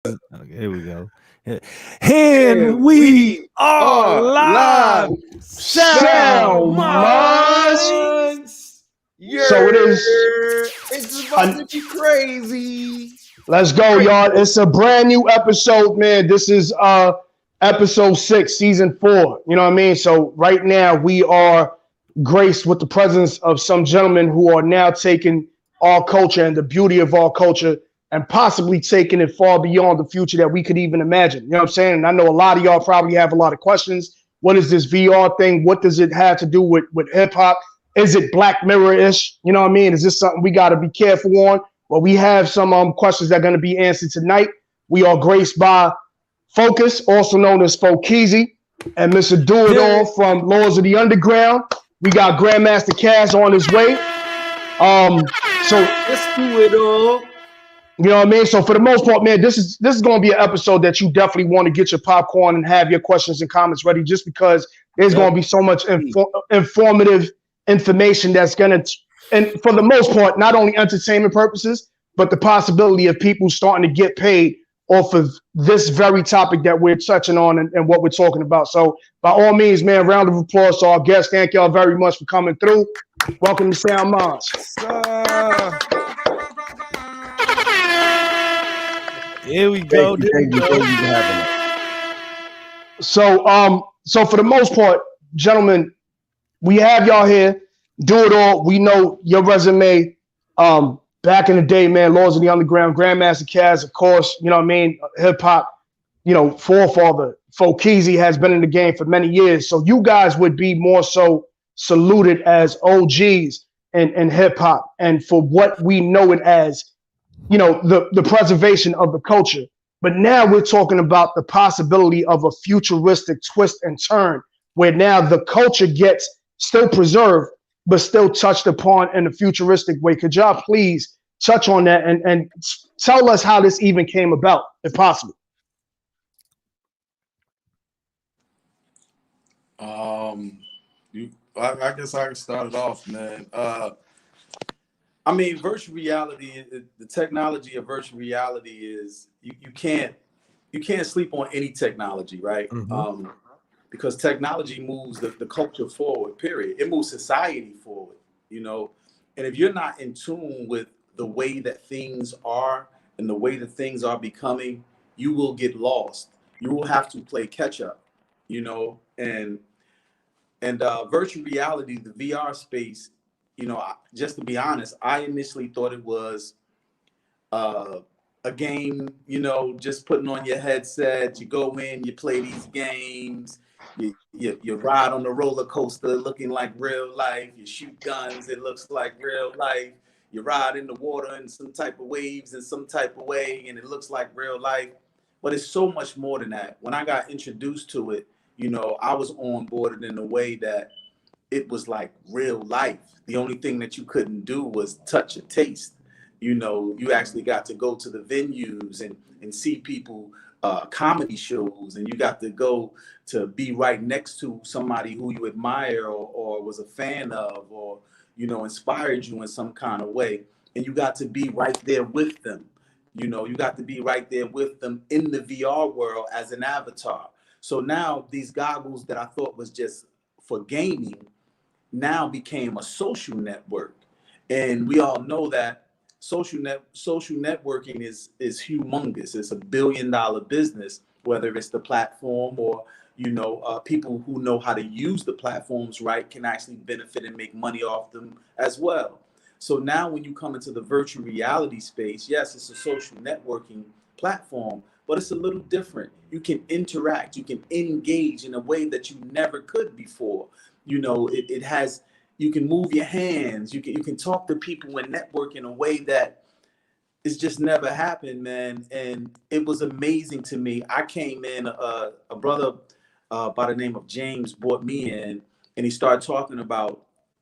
Okay, here we go. And And we we are are live. live. Sound Sound Mars. minds. So it Yeah, is. it's about An, to be crazy. let's go, y'all. It's a brand new episode, man. This is episode 6, season 4. You know what I mean? So right now we are graced with the presence of some gentlemen who are now taking our culture and the beauty of our culture and possibly taking it far beyond the future that we could even imagine. You know what I'm saying? And I know a lot of y'all probably have a lot of questions. What is this VR thing? What does it have to do with hip hop? Is it Black Mirror-ish? You know what I mean? Is this something we got to be careful on? Well, we have some questions that are going to be answered tonight. We are graced by Fokis, also known as Fokis, and Mr. Yeah. DoItAll from Laws of the Underground. We got GrandMaster Caz on his way. So Let's do it all. you know what I mean? So for the most part, man, this is going to be an episode that you definitely want to get your popcorn and have your questions and comments ready, just because there's going to be so much informative information that's going to, and for the most part, not only entertainment purposes, but the possibility of people starting to get paid off of this very topic that we're touching on and what we're talking about. So by all means, man, round of applause to our guests. Thank y'all very much for coming through. Welcome to Sound Minds. Uh, Here we Thank go. you, There we thank you, go. thank you for having us. So for the most part, gentlemen, we have y'all here. Do it all. We know your resume. Back in the day, man, Laws of the Underground, Grandmaster Caz, of course, you know what I mean? Hip hop, forefather. Fokisi has been in the game for many years. So you guys would be more so saluted as OGs in hip hop and for what we know it as, the preservation of the culture. But now we're talking about the possibility of a futuristic twist and turn where now the culture gets still preserved, but still touched upon in a futuristic way. Could y'all please touch on that and tell us how this even came about, if possible? Um, I guess I can start it off, man. I mean, virtual reality, the technology of virtual reality is you can't sleep on any technology, right? Mm-hmm. Because technology moves the culture forward. Period. It moves society forward. You know, and if you're not in tune with the way that things are and the way that things are becoming, you will get lost. You will have to play catch up. You know, and virtual reality, the VR space, just to be honest, I initially thought it was uh, a game, just putting on your headset, you go in, you play these games, you ride on the roller coaster looking like real life, you shoot guns, it looks like real life, you ride in the water in some type of waves in some type of way, and it looks like real life. But it's so much more than that. When I got introduced to it, I was on board in a way that it was like real life. The only thing that you couldn't do was touch or taste. You actually got to go to the venues and see people, comedy shows, and you got to go to be right next to somebody who you admire or was a fan of, or inspired you in some kind of way, and you got to be right there with them. You got to be right there with them in the VR world as an avatar. So now these goggles that I thought was just for gaming now became a social network. And we all know that social networking is humongous. It's $1 billion business, whether it's the platform or people who know how to use the platforms right can actually benefit and make money off them as well. So now when you come into the virtual reality space, yes, it's a social networking platform, but it's a little different. You can interact, you can engage in a way that you never could before. It has, you can move your hands, you can talk to people and network in a way that it's just never happened, man. And it was amazing to me. I came in, a brother by the name of James brought me in, and he started talking about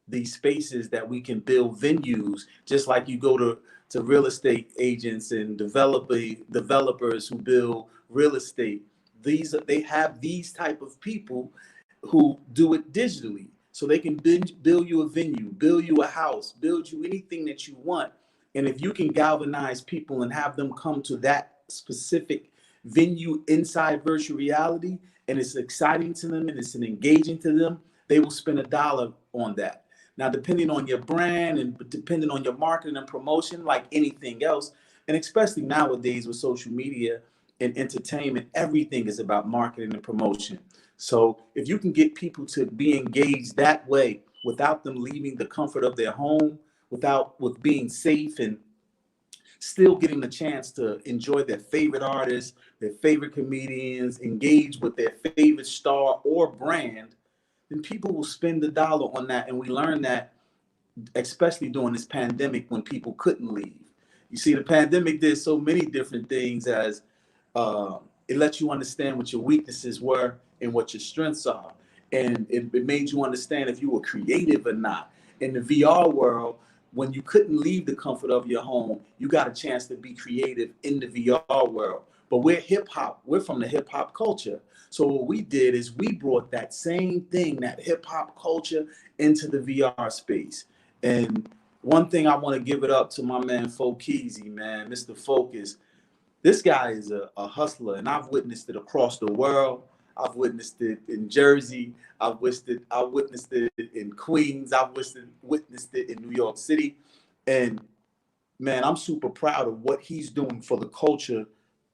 these spaces that we can build venues, just like you go to real estate agents and developers who build real estate. They have these type of people who do it digitally. So they can build you a venue, build you a house, build you anything that you want. And if you can galvanize people and have them come to that specific venue inside virtual reality and it's exciting to them and it's engaging to them, they will spend $1 on that. Now, depending on your brand and depending on your marketing and promotion, like anything else, and especially nowadays with social media and entertainment, everything is about marketing and promotion. So if you can get people to be engaged that way without them leaving the comfort of their home, with being safe and still getting the chance to enjoy their favorite artists, their favorite comedians, engage with their favorite star or brand, then people will spend $1 on that. And we learned that, especially during this pandemic when people couldn't leave. You see, the pandemic did so many different things as it lets you understand what your weaknesses were and what your strengths are. And it made you understand if you were creative or not. In the VR world, when you couldn't leave the comfort of your home, you got a chance to be creative in the VR world. But we're hip hop. We're from the hip hop culture. So what we did is we brought that same thing, that hip hop culture, into the VR space. And one thing I want to give it up to my man Fokis, man, Mr. Fokis. This guy is a hustler, and I've witnessed it across the world. I've witnessed it in Jersey. I witnessed it in Queens. I've witnessed it in New York City. And man, I'm super proud of what he's doing for the culture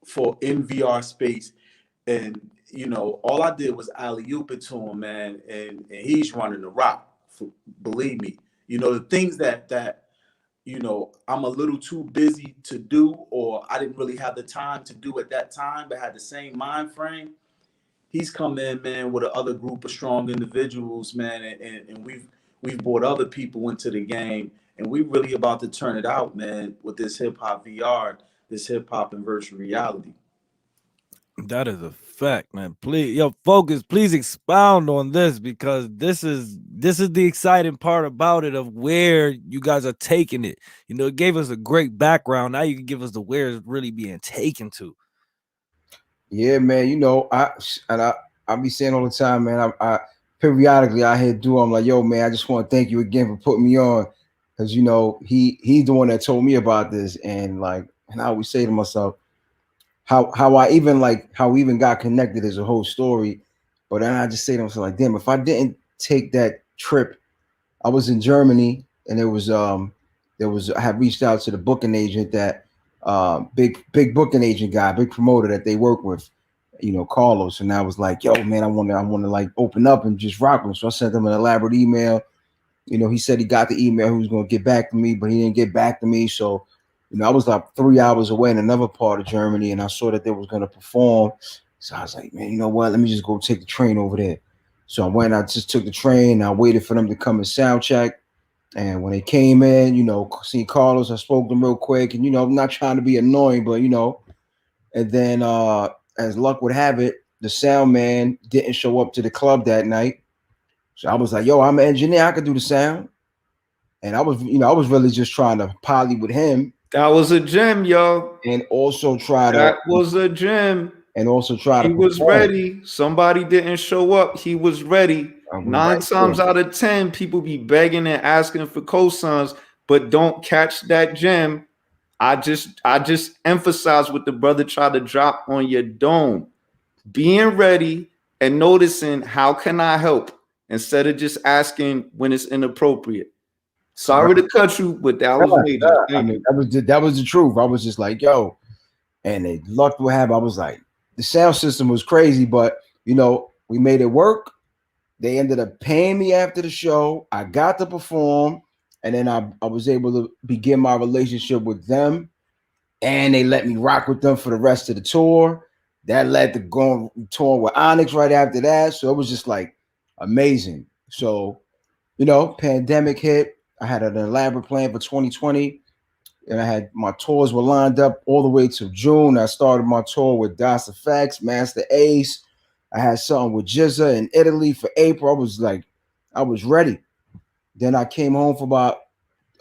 for in VR space. And you know, all I did was alley-oop it to him, man, and he's running the rock. Believe me, you know, the things that you know I'm a little too busy to do, or I didn't really have the time to do at that time, but had the same mind frame. He's come in, man, with another group of strong individuals, man, and we've brought other people into the game, and we really about to turn it out, man, with this hip hop VR, this hip hop and virtual reality. That is a fact, man. Please, yo, Focus, please expound on this because this is the exciting part about it of where you guys are taking it. You know, it gave us a great background. Now you can give us the where it's really being taken to. Yeah, man. You know, I be saying all the time, man. I periodically I hear do. I'm like, yo, man. I just want to thank you again for putting me on, because you know he's the one that told me about this, and like, and I always say to myself, how I even like how we even got connected is a whole story, but then I just say to myself like, damn, if I didn't take that trip, I was in Germany, and I had reached out to the booking agent that big booking agent guy, big promoter that they work with, you know, Carlos. And I was like, yo, man, I want to like open up and just rock with him. So I sent him an elaborate email. You know, he said he got the email, he was going to get back to me, but he didn't get back to me. So, you know, I was like 3 hours away in another part of Germany, and I saw that they was going to perform. So I was like, man, you know what? Let me just go take the train over there. So I went, I just took the train. I waited for them to come and sound check. And when they came in, you know, see Carlos, I spoke to him real quick. And, you know, I'm not trying to be annoying, but, you know, and then as luck would have it, the sound man didn't show up to the club that night. So I was like, yo, I'm an engineer. I could do the sound. And I was really just trying to poly with him. That was a gem, yo. And also try to. That was a gem. And also try to. He was ready. Somebody didn't show up. He was ready. 9 times out of 10, people be begging and asking for cosigns, but don't catch that gem. I just emphasize what the brother tried to drop on your dome. Being ready and noticing how can I help instead of just asking when it's inappropriate. Sorry to cut you, but that was major. I mean, that was the truth. I was just like, yo, and they luck would have. I was like, the sound system was crazy, but you know, we made it work. They ended up paying me after the show. I got to perform, and then I was able to begin my relationship with them, and they let me rock with them for the rest of the tour. That led to going tour with Onyx right after that. So it was just like amazing. So, you know, pandemic hit. I had an elaborate plan for 2020, and I had my tours were lined up all the way to June. I started my tour with DoItAll, Master Ace. I had something with Jizza in Italy for April. I was ready. Then I came home for about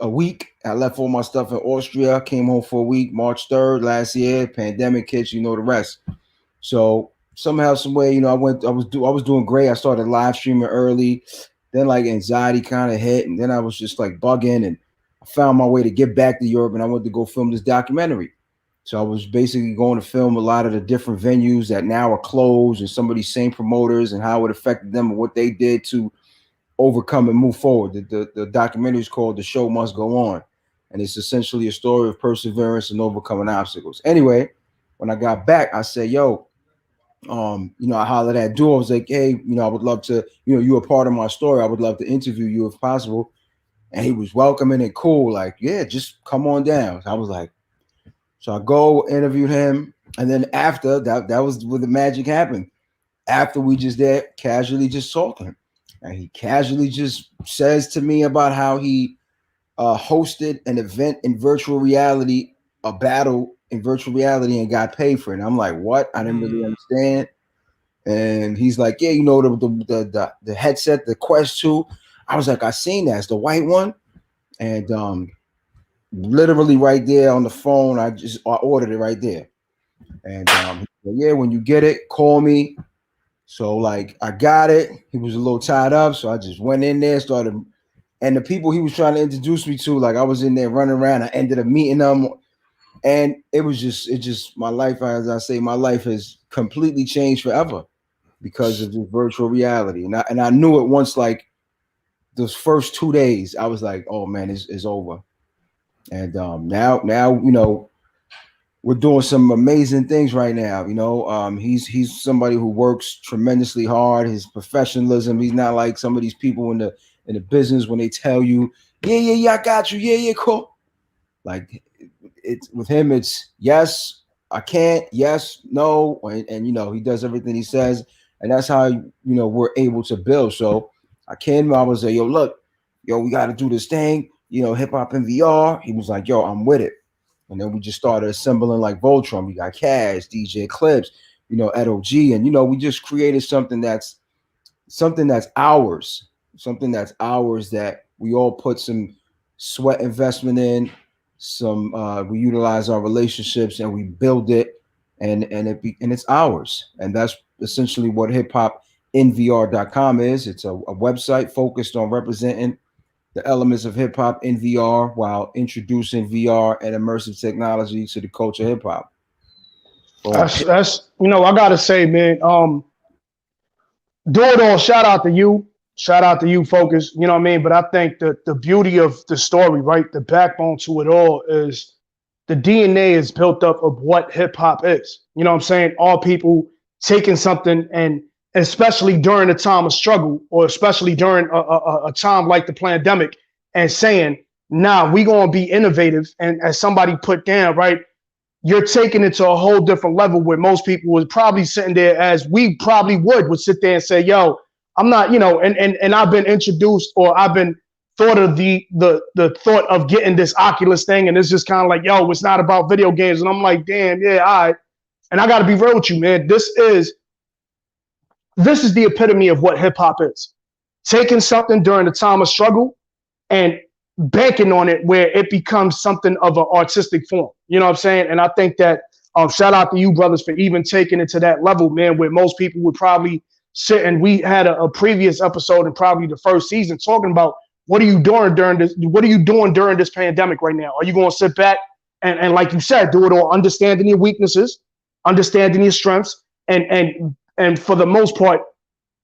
a week. I left all my stuff in Austria. Came home for a week, March 3rd last year. Pandemic hits, you know the rest. So somehow, some way, you know, I was doing great. I started live streaming early. Then like anxiety kind of hit, and then I was just like bugging, and I found my way to get back to Europe, and I went to go film this documentary. So I was basically going to film a lot of the different venues that now are closed, and some of these same promoters and how it affected them and what they did to overcome and move forward. The documentary is called "The Show Must Go On," and it's essentially a story of perseverance and overcoming obstacles. Anyway, when I got back, I said, "Yo, I hollered at Duo. I was like, hey, I would love to, you were part of my story. I would love to interview you if possible." And he was welcoming and cool, like, yeah, just come on down. So I was like, so I go interviewed him, and then after that was where the magic happened. After we just there, casually just talked to him, and he casually just says to me about how he hosted an event in virtual reality, a battle in virtual reality, and got paid for it. And I'm like, what? I didn't really understand. And he's like, yeah, the headset, the Quest 2. I was like, I seen that. It's the white one. And literally right there on the phone, I ordered it right there. And he said, yeah, when you get it, call me. So like I got it. He was a little tied up, so I just went in there, started. And the people he was trying to introduce me to, like I was in there running around. I ended up meeting them. And it just my life, as I say, my life has completely changed forever because of this virtual reality. And I knew it once, like those first 2 days, I was like, oh man, it's over. And now, we're doing some amazing things right now. He's somebody who works tremendously hard. His professionalism, he's not like some of these people in the business when they tell you, yeah, I got you. Yeah, cool. Like it's with him, it's yes, I can't, yes, no, and he does everything he says, and that's how we're able to build. So I was like, yo, look, we got to do this thing, hip hop in VR. He was like, yo, I'm with it, and then we just started assembling like Voltron. We got Caz, DJ Clips, Ed OG, and we just created something that's ours, that we all put some sweat investment in. We utilize our relationships and we build it, and it's ours. And that's essentially what hiphopinvr.com is. It's a website focused on representing the elements of hip hop in VR while introducing VR and immersive technology to the culture of hip hop. That's I gotta say, man, DoItAll, shout out to you. Shout out to you, Fokis. You know what I mean? But I think that the beauty of the story, right? The backbone to it all is the DNA is built up of what hip hop is. You know what I'm saying? All people taking something, and especially during a time of struggle, or especially during a time like the pandemic, and saying, nah, we gonna be innovative. And as somebody put down, right? You're taking it to a whole different level where most people was probably sitting there, as we probably would sit there and say, yo, I'm not, and I've been introduced, or I've been thought of the thought of getting this Oculus thing, and it's just kind of like, yo, it's not about video games. And I'm like, damn, yeah, all right. And I gotta be real with you, man. This is the epitome of what hip hop is. Taking something during the time of struggle and banking on it where it becomes something of an artistic form. You know what I'm saying? And I think that shout out to you brothers for even taking it to that level, man, where most people would probably sit. And we had a previous episode in probably the first season talking about what are you doing during this pandemic right now? Are you going to sit back and like you said, do it all, understanding your weaknesses, understanding your strengths, and for the most part,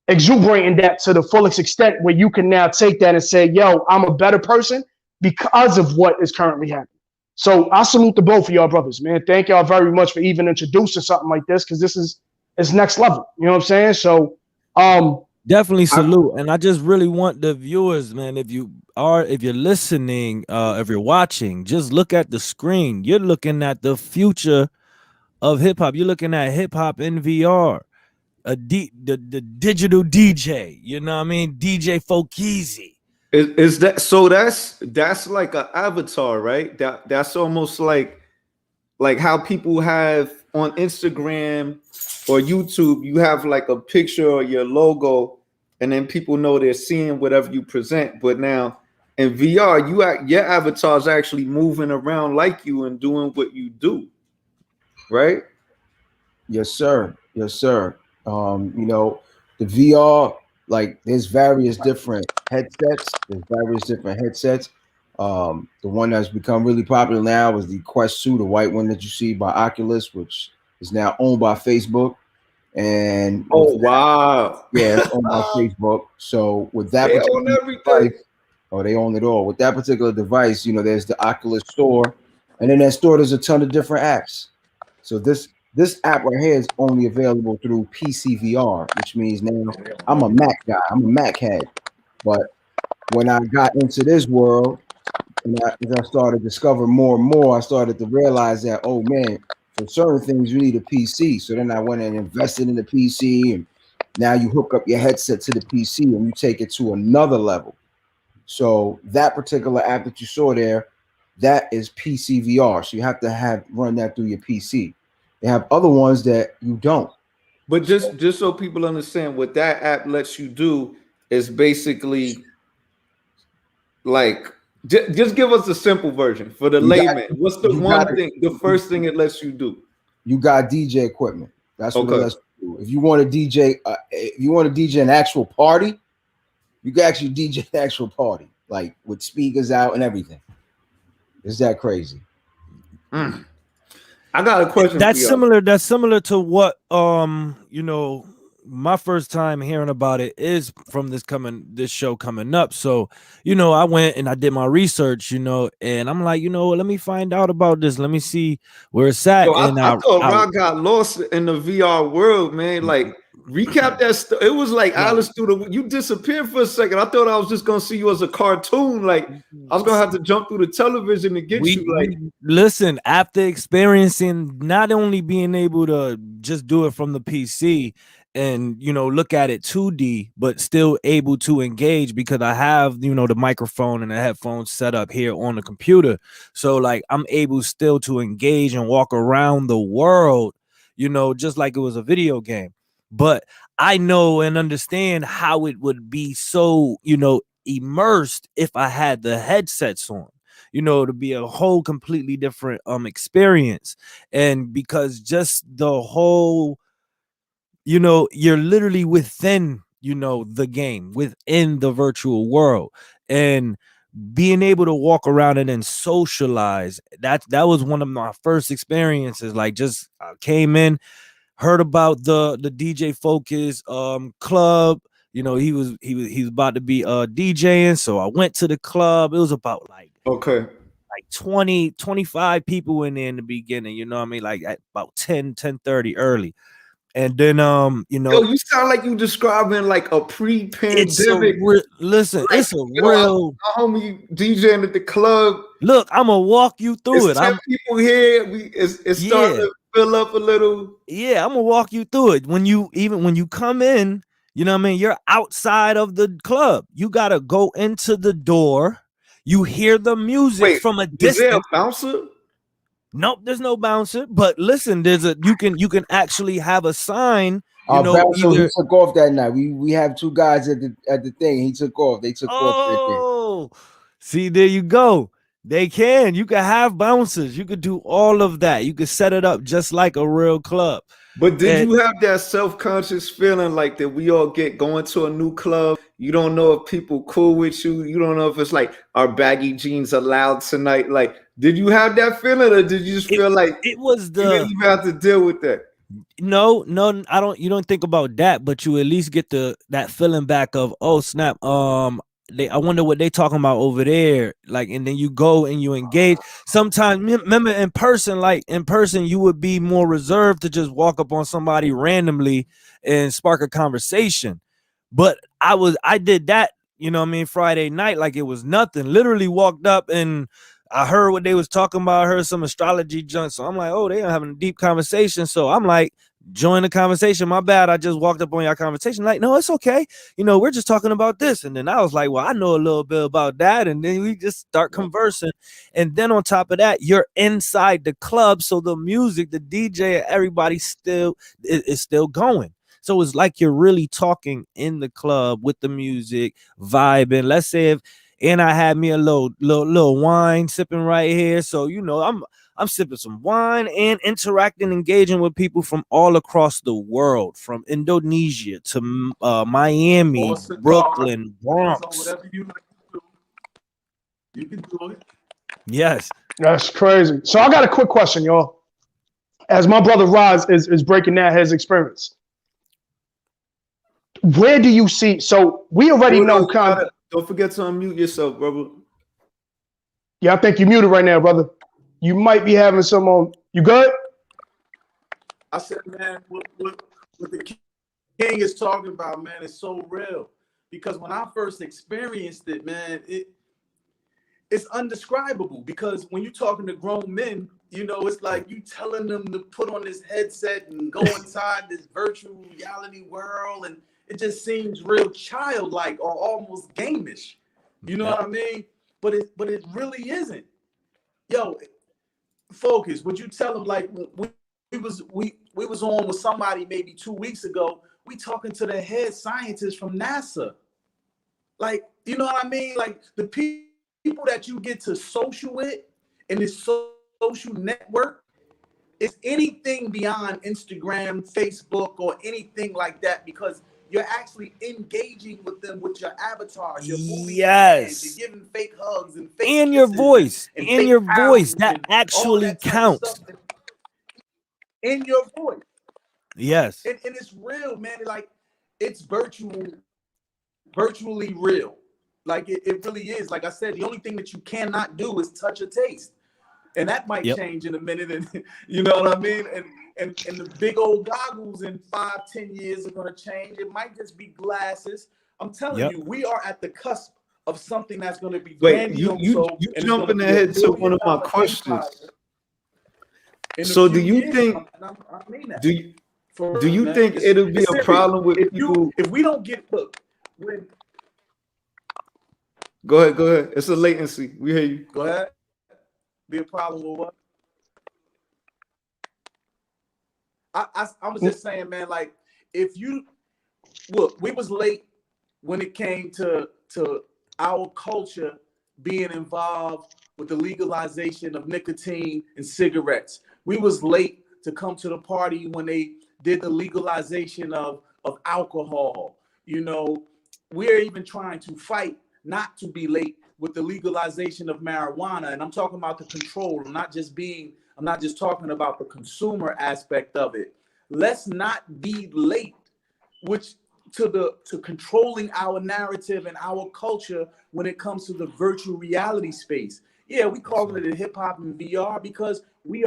exuberating that to the fullest extent where you can now take that and say, yo, I'm a better person because of what is currently happening. So I salute the both of y'all brothers, man. Thank y'all very much for even introducing something like this, because this is next level. You know what I'm saying? So definitely salute. And I just really want the viewers, man, if you're listening, if you're watching, just look at the screen. You're looking at the future of hip hop. You're looking at hip hop in VR. The digital DJ, you know what I mean? DJ Fokis. Is that so? That's like an avatar, right? That's almost like how people have on Instagram or YouTube. You have like a picture or your logo, and then people know they're seeing whatever you present. But now in VR, your avatar is actually moving around like you and doing what you do, right? Yes, sir. Yes, sir. The VR, like there's various different headsets. The one that's become really popular now is the Quest 2, the white one that you see by Oculus, which is now owned by Facebook. And oh wow, yeah, it's owned by Facebook. So with that they particular own everything. device, they own it all. With that particular device, there's the Oculus Store, and in that store there's a ton of different apps. So this app right here is only available through PC VR, which means now I'm a Mac guy, I'm a Mac head. But when I got into this world, and as I started to discover more and more, I started to realize that, oh man, for certain things you need a PC. So then I went and invested in the PC, and now you hook up your headset to the PC and you take it to another level. So that particular app that you saw there, that is PC VR. So you have to run that through your PC. They have other ones that you don't. But just so people understand, what that app lets you do is basically like just give us a simple version for the layman. What's the the first thing it lets you do? You got DJ equipment. That's what it lets you do. If you want to DJ, an actual party, you can actually DJ an actual party, like with speakers out and everything. Is that crazy? I got a question. That's similar. That's similar to what my first time hearing about it is from this show coming up. So, I went and I did my research, and I'm like, let me find out about this. Let me see where it's at. And I thought Rock got lost in the VR world, man. Like, recap that. It was like Alice you disappeared for a second. I thought I was just gonna see you as a cartoon. Like, I was gonna have to jump through the television to get you. Like, listen, after experiencing not only being able to just do it from the PC and look at it 2D, but still able to engage, because I have the microphone and the headphones set up here on the computer, so like I'm able still to engage and walk around the world, just like it was a video game. But I know and understand how it would be so immersed if I had the headsets on, to be a whole completely different experience. And because just the whole, you're literally within, the game, within the virtual world, and being able to walk around and then socialize. That was one of my first experiences. Like, just came in, heard about the DJ Fokis club. He was about to be DJing, so I went to the club. It was about like 20 25 people in there in the beginning, like at about 10:30 early. And then you sound like you describing like a pre-pandemic. Listen, like, it's a real homie DJing at the club. Look, I'm gonna walk you through it. 10 people here. It's starting to fill up a little. Yeah, I'm gonna walk you through it. When you come in, you're outside of the club. You gotta go into the door. You hear the music from a distance. Is there a bouncer? Nope, there's no bouncer. But listen, you can actually have a sign. He took off that night. We have two guys at the thing. He took off. They took off. Oh, see, there you go. You can have bouncers. You could do all of that. You could set it up just like a real club. But did you have that self-conscious feeling like that we all get going to a new club? You don't know if people cool with you. You don't know if it's like, are baggy jeans allowed tonight? Like, did you have that feeling, or did you just feel like it was you didn't even have to deal with that? No, I don't. You don't think about that, but you at least get that feeling back of, oh snap. I wonder what they talking about over there. Like, and then you go and you engage. Sometimes, remember in person, you would be more reserved to just walk up on somebody randomly and spark a conversation. But I did that, Friday night, like it was nothing. Literally walked up and I heard what they was talking about. I heard some astrology junk. So I'm like, oh, they are having a deep conversation. So I'm like, join the conversation. My bad. I just walked up on your conversation. Like, no, it's okay. We're just talking about this. And then I was like, well, I know a little bit about that. And then we just start conversing. And then on top of that, you're inside the club. So the music, the DJ, everybody is still going. So it's like you're really talking in the club with the music, vibing. Let's say and I had me a little wine sipping right here. So, I'm sipping some wine and interacting, engaging with people from all across the world, from Indonesia to Miami, Brooklyn, Bronx. You can do it. Yes. That's crazy. So I got a quick question, y'all. As my brother Roz is breaking down his experience, where do you see? So we already know kind of. Don't forget to unmute yourself, brother. Yeah, I think you're muted right now, brother. You might be having some on. You good? I said, man, what the king is talking about, man, is so real. Because when I first experienced it, man, it's undescribable. Because when you're talking to grown men, you know, it's like you telling them to put on this headset and go inside this virtual reality world, and it just seems real childlike or almost gamish. You know what I mean? But it really isn't. Yo, Fokis, would you tell them, like, we was on with somebody maybe 2 weeks ago, we talking to the head scientist from NASA. Like, you know what I mean? Like, the people that you get to social with in this social network is anything beyond Instagram, Facebook, or anything like that, because you're actually engaging with them with your avatars. You're moving your hands, you're giving fake hugs and fake And your voice. and In your voice. pounds That and all actually that type of counts. stuff in your voice. Yes. And it's real, man. Like, it's virtually real. Like, it really is. Like I said, the only thing that you cannot do is touch or taste. And that might change in a minute. And you know what I mean? And the big old goggles in 5-10 years are going to change. It might just be glasses. I'm telling you, we are at the cusp of something that's going to be grandiose. You jumping ahead to one of my questions. So do you think do you think it'll be a problem with people if we don't get hooked? Go ahead. It's a latency. We hear you. Go ahead. Be a problem with what? I was just saying, man, like, if you look, we was late when it came to our culture being involved with the legalization of nicotine and cigarettes. We was late to come to the party when they did the legalization of alcohol. You know, we're even trying to fight not to be late with the legalization of marijuana. And I'm talking about the control. I'm not just talking about the consumer aspect of it. Let's not be late, which to controlling our narrative and our culture when it comes to the virtual reality space. Yeah, we call it hip hop and VR because we're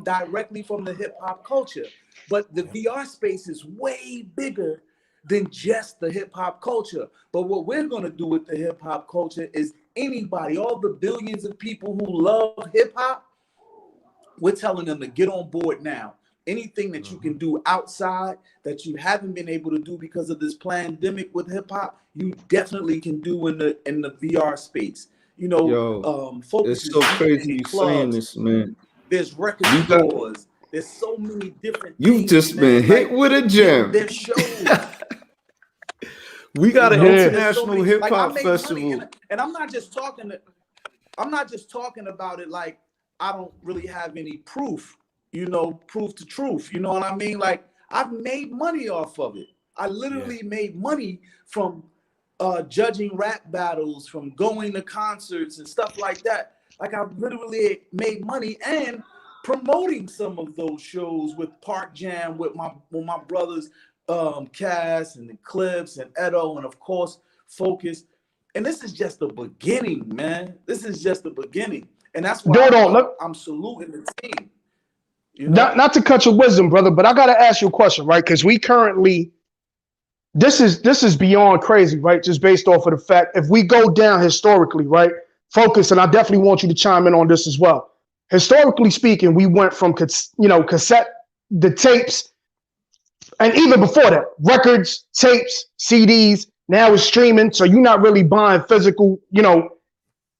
directly from the hip hop culture. But the VR space is way bigger than just the hip hop culture. But what we're going to do with the hip hop culture is anybody, all the billions of people who love hip hop, we're telling them to get on board now. Anything that you can do outside that you haven't been able to do because of this plandemic with hip hop, you definitely can do in the VR space. You know, Focus. It's so crazy you saying this, man. There's record stores. There's so many different. You've just been hit with a gem. There's shows. We got an international hip hop festival, and I'm not just talking about it like I don't really have any proof. You know, proof to truth. You know what I mean? Like, I've made money off of it. I literally made money from judging rap battles, from going to concerts and stuff like that. Like, I literally made money and promoting some of those shows with Park Jam with my brothers, Caz and the Clips and Edo, and of course Fokis. And this is just the beginning, man. This is just the beginning, and that's why I'm saluting the team. You know? Not to cut your wisdom, brother, but I gotta ask you a question, right? Because we currently, this is beyond crazy, right? Just based off of the fact, if we go down historically, right? Fokis, and I definitely want you to chime in on this as well. Historically speaking, we went from cassette, the tapes, and even before that, records, tapes, CDs. Now it's streaming, so you're not really buying physical,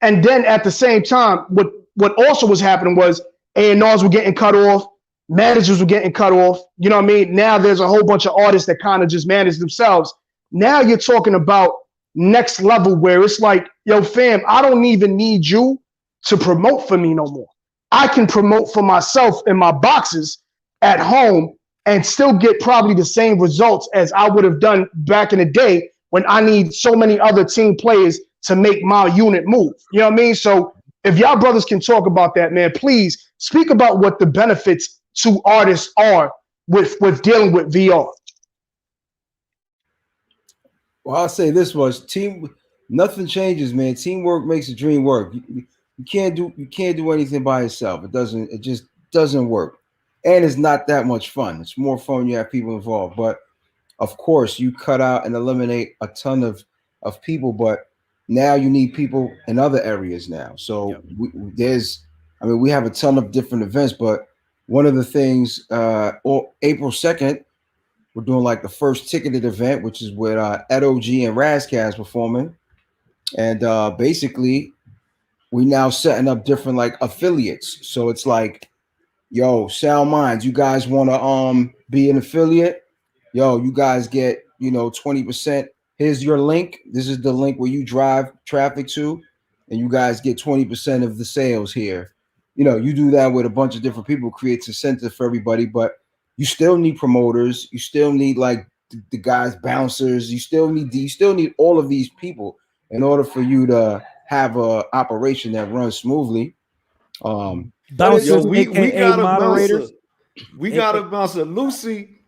And then at the same time, what also was happening was A&Rs were getting cut off, managers were getting cut off. You know what I mean? Now there's a whole bunch of artists that kind of just manage themselves. Now you're talking about next level where it's like, yo, fam, I don't even need you to promote for me no more. I can promote for myself in my boxes at home and still get probably the same results as I would have done back in the day when I need so many other team players to make my unit move. You know what I mean? So if y'all brothers can talk about that, man, please speak about what the benefits to artists are with dealing with VR. Well, I'll say this was team. Nothing changes, man. Teamwork makes the dream work. You can't do anything by yourself. It just doesn't work, and it's not that much fun. It's more fun when you have people involved. But of course, you cut out and eliminate a ton of people. But now you need people in other areas now. So we have a ton of different events. But one of the things, April 2nd. We're doing like the first ticketed event, which is with OG and Caz performing. And basically, we now setting up different like affiliates. So it's like, yo, Sound Minds, you guys want to be an affiliate? Yo, you guys get 20%. Here's your link. This is the link where you drive traffic to, and you guys get 20% of the sales here. You do that with a bunch of different people, creates incentive for everybody, but you still need promoters. You still need like the guys, bouncers. You still need all of these people in order for you to have a operation that runs smoothly. Bouncers, we got a moderators. bouncer. We got a bouncer. Lucy,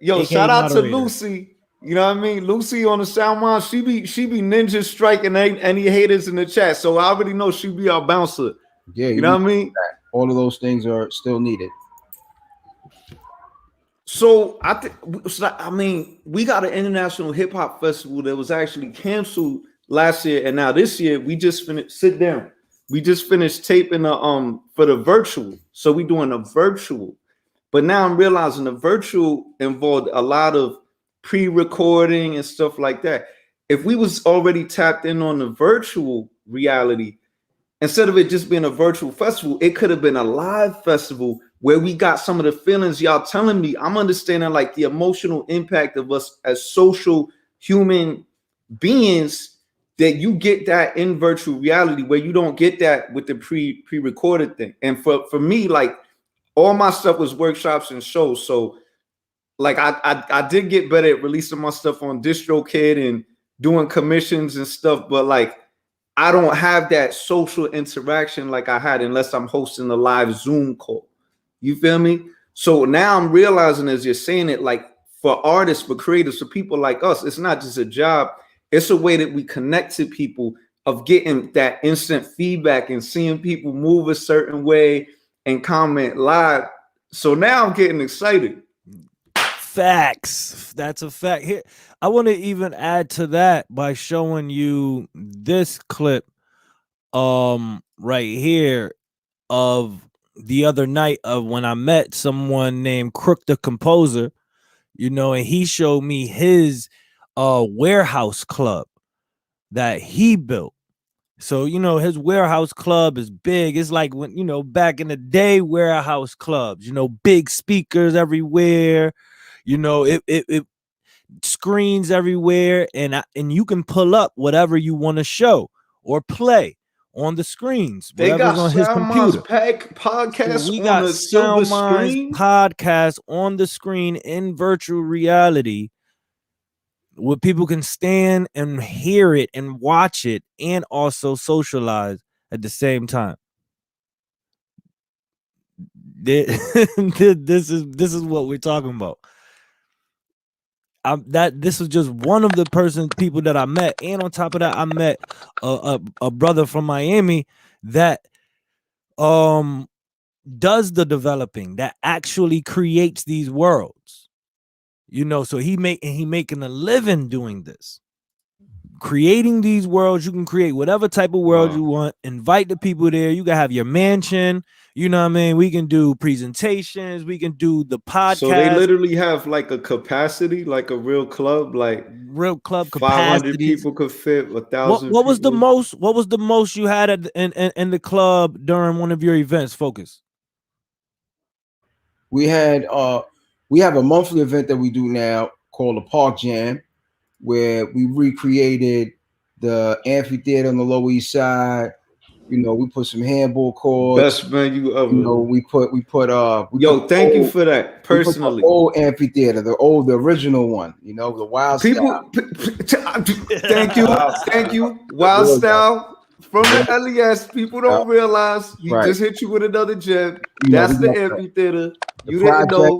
AKA shout out moderator. to Lucy. You know what I mean? Lucy on the Sound Mind, she be ninja striking any haters in the chat. So I already know she be our bouncer. Yeah, you know what I mean? All of those things are still needed. So we got an international hip hop festival that was actually canceled last year, and now this year we just finished. Sit down. We just finished taping for the virtual. So we doing a virtual, but now I'm realizing the virtual involved a lot of pre-recording and stuff like that. If we was already tapped in on the virtual reality, instead of it just being a virtual festival, it could have been a live festival where we got some of the feelings y'all telling me. I'm understanding like the emotional impact of us as social human beings, that you get that in virtual reality where you don't get that with the pre-recorded thing. And for me, like all my stuff was workshops and shows. So like I did get better at releasing my stuff on DistroKid and doing commissions and stuff, but like I don't have that social interaction like I had unless I'm hosting a live Zoom call. You feel me? So now I'm realizing, as you're saying it, like for artists, for creators, for people like us, it's not just a job. It's a way that we connect to people, of getting that instant feedback and seeing people move a certain way and comment live. So now I'm getting excited. Facts. That's a fact. Here, I want to even add to that by showing you this clip right here of the other night of when I met someone named Crook the Composer, and he showed me his warehouse club that he built. So, his warehouse club is big. It's like when, back in the day, warehouse clubs, big speakers everywhere, it screens everywhere, and you can pull up whatever you want to show or play on the screens. They got on his computer. Podcast so we on got the silver Sound screen. Podcast on the screen in virtual reality, where people can stand and hear it and watch it and also socialize at the same time. This is what we're talking about. This was just one of the people that I met, and on top of that, I met a brother from Miami that does the developing, that actually creates these worlds. So he making a living doing this, creating these worlds. You can create whatever type of world you want, invite the people there. You can have your mansion, you know what I mean? We can do presentations, we can do the podcast. So they literally have like a capacity, like a real club, like real club 500 capacity. people could fit, 1,000. What was the most you had in the club during one of your events, Fokis? We have a monthly event that we do now called the Park Jam, where we recreated the amphitheater on the Lower East Side. You know, we put some handball courts. Best venue ever. You know, we put thank you for that personally. Old amphitheater, the original one. You know, the Wild People. Thank you. Wild Style from the LES. People don't realize he just hit you with another gem. That's the amphitheater. You didn't know.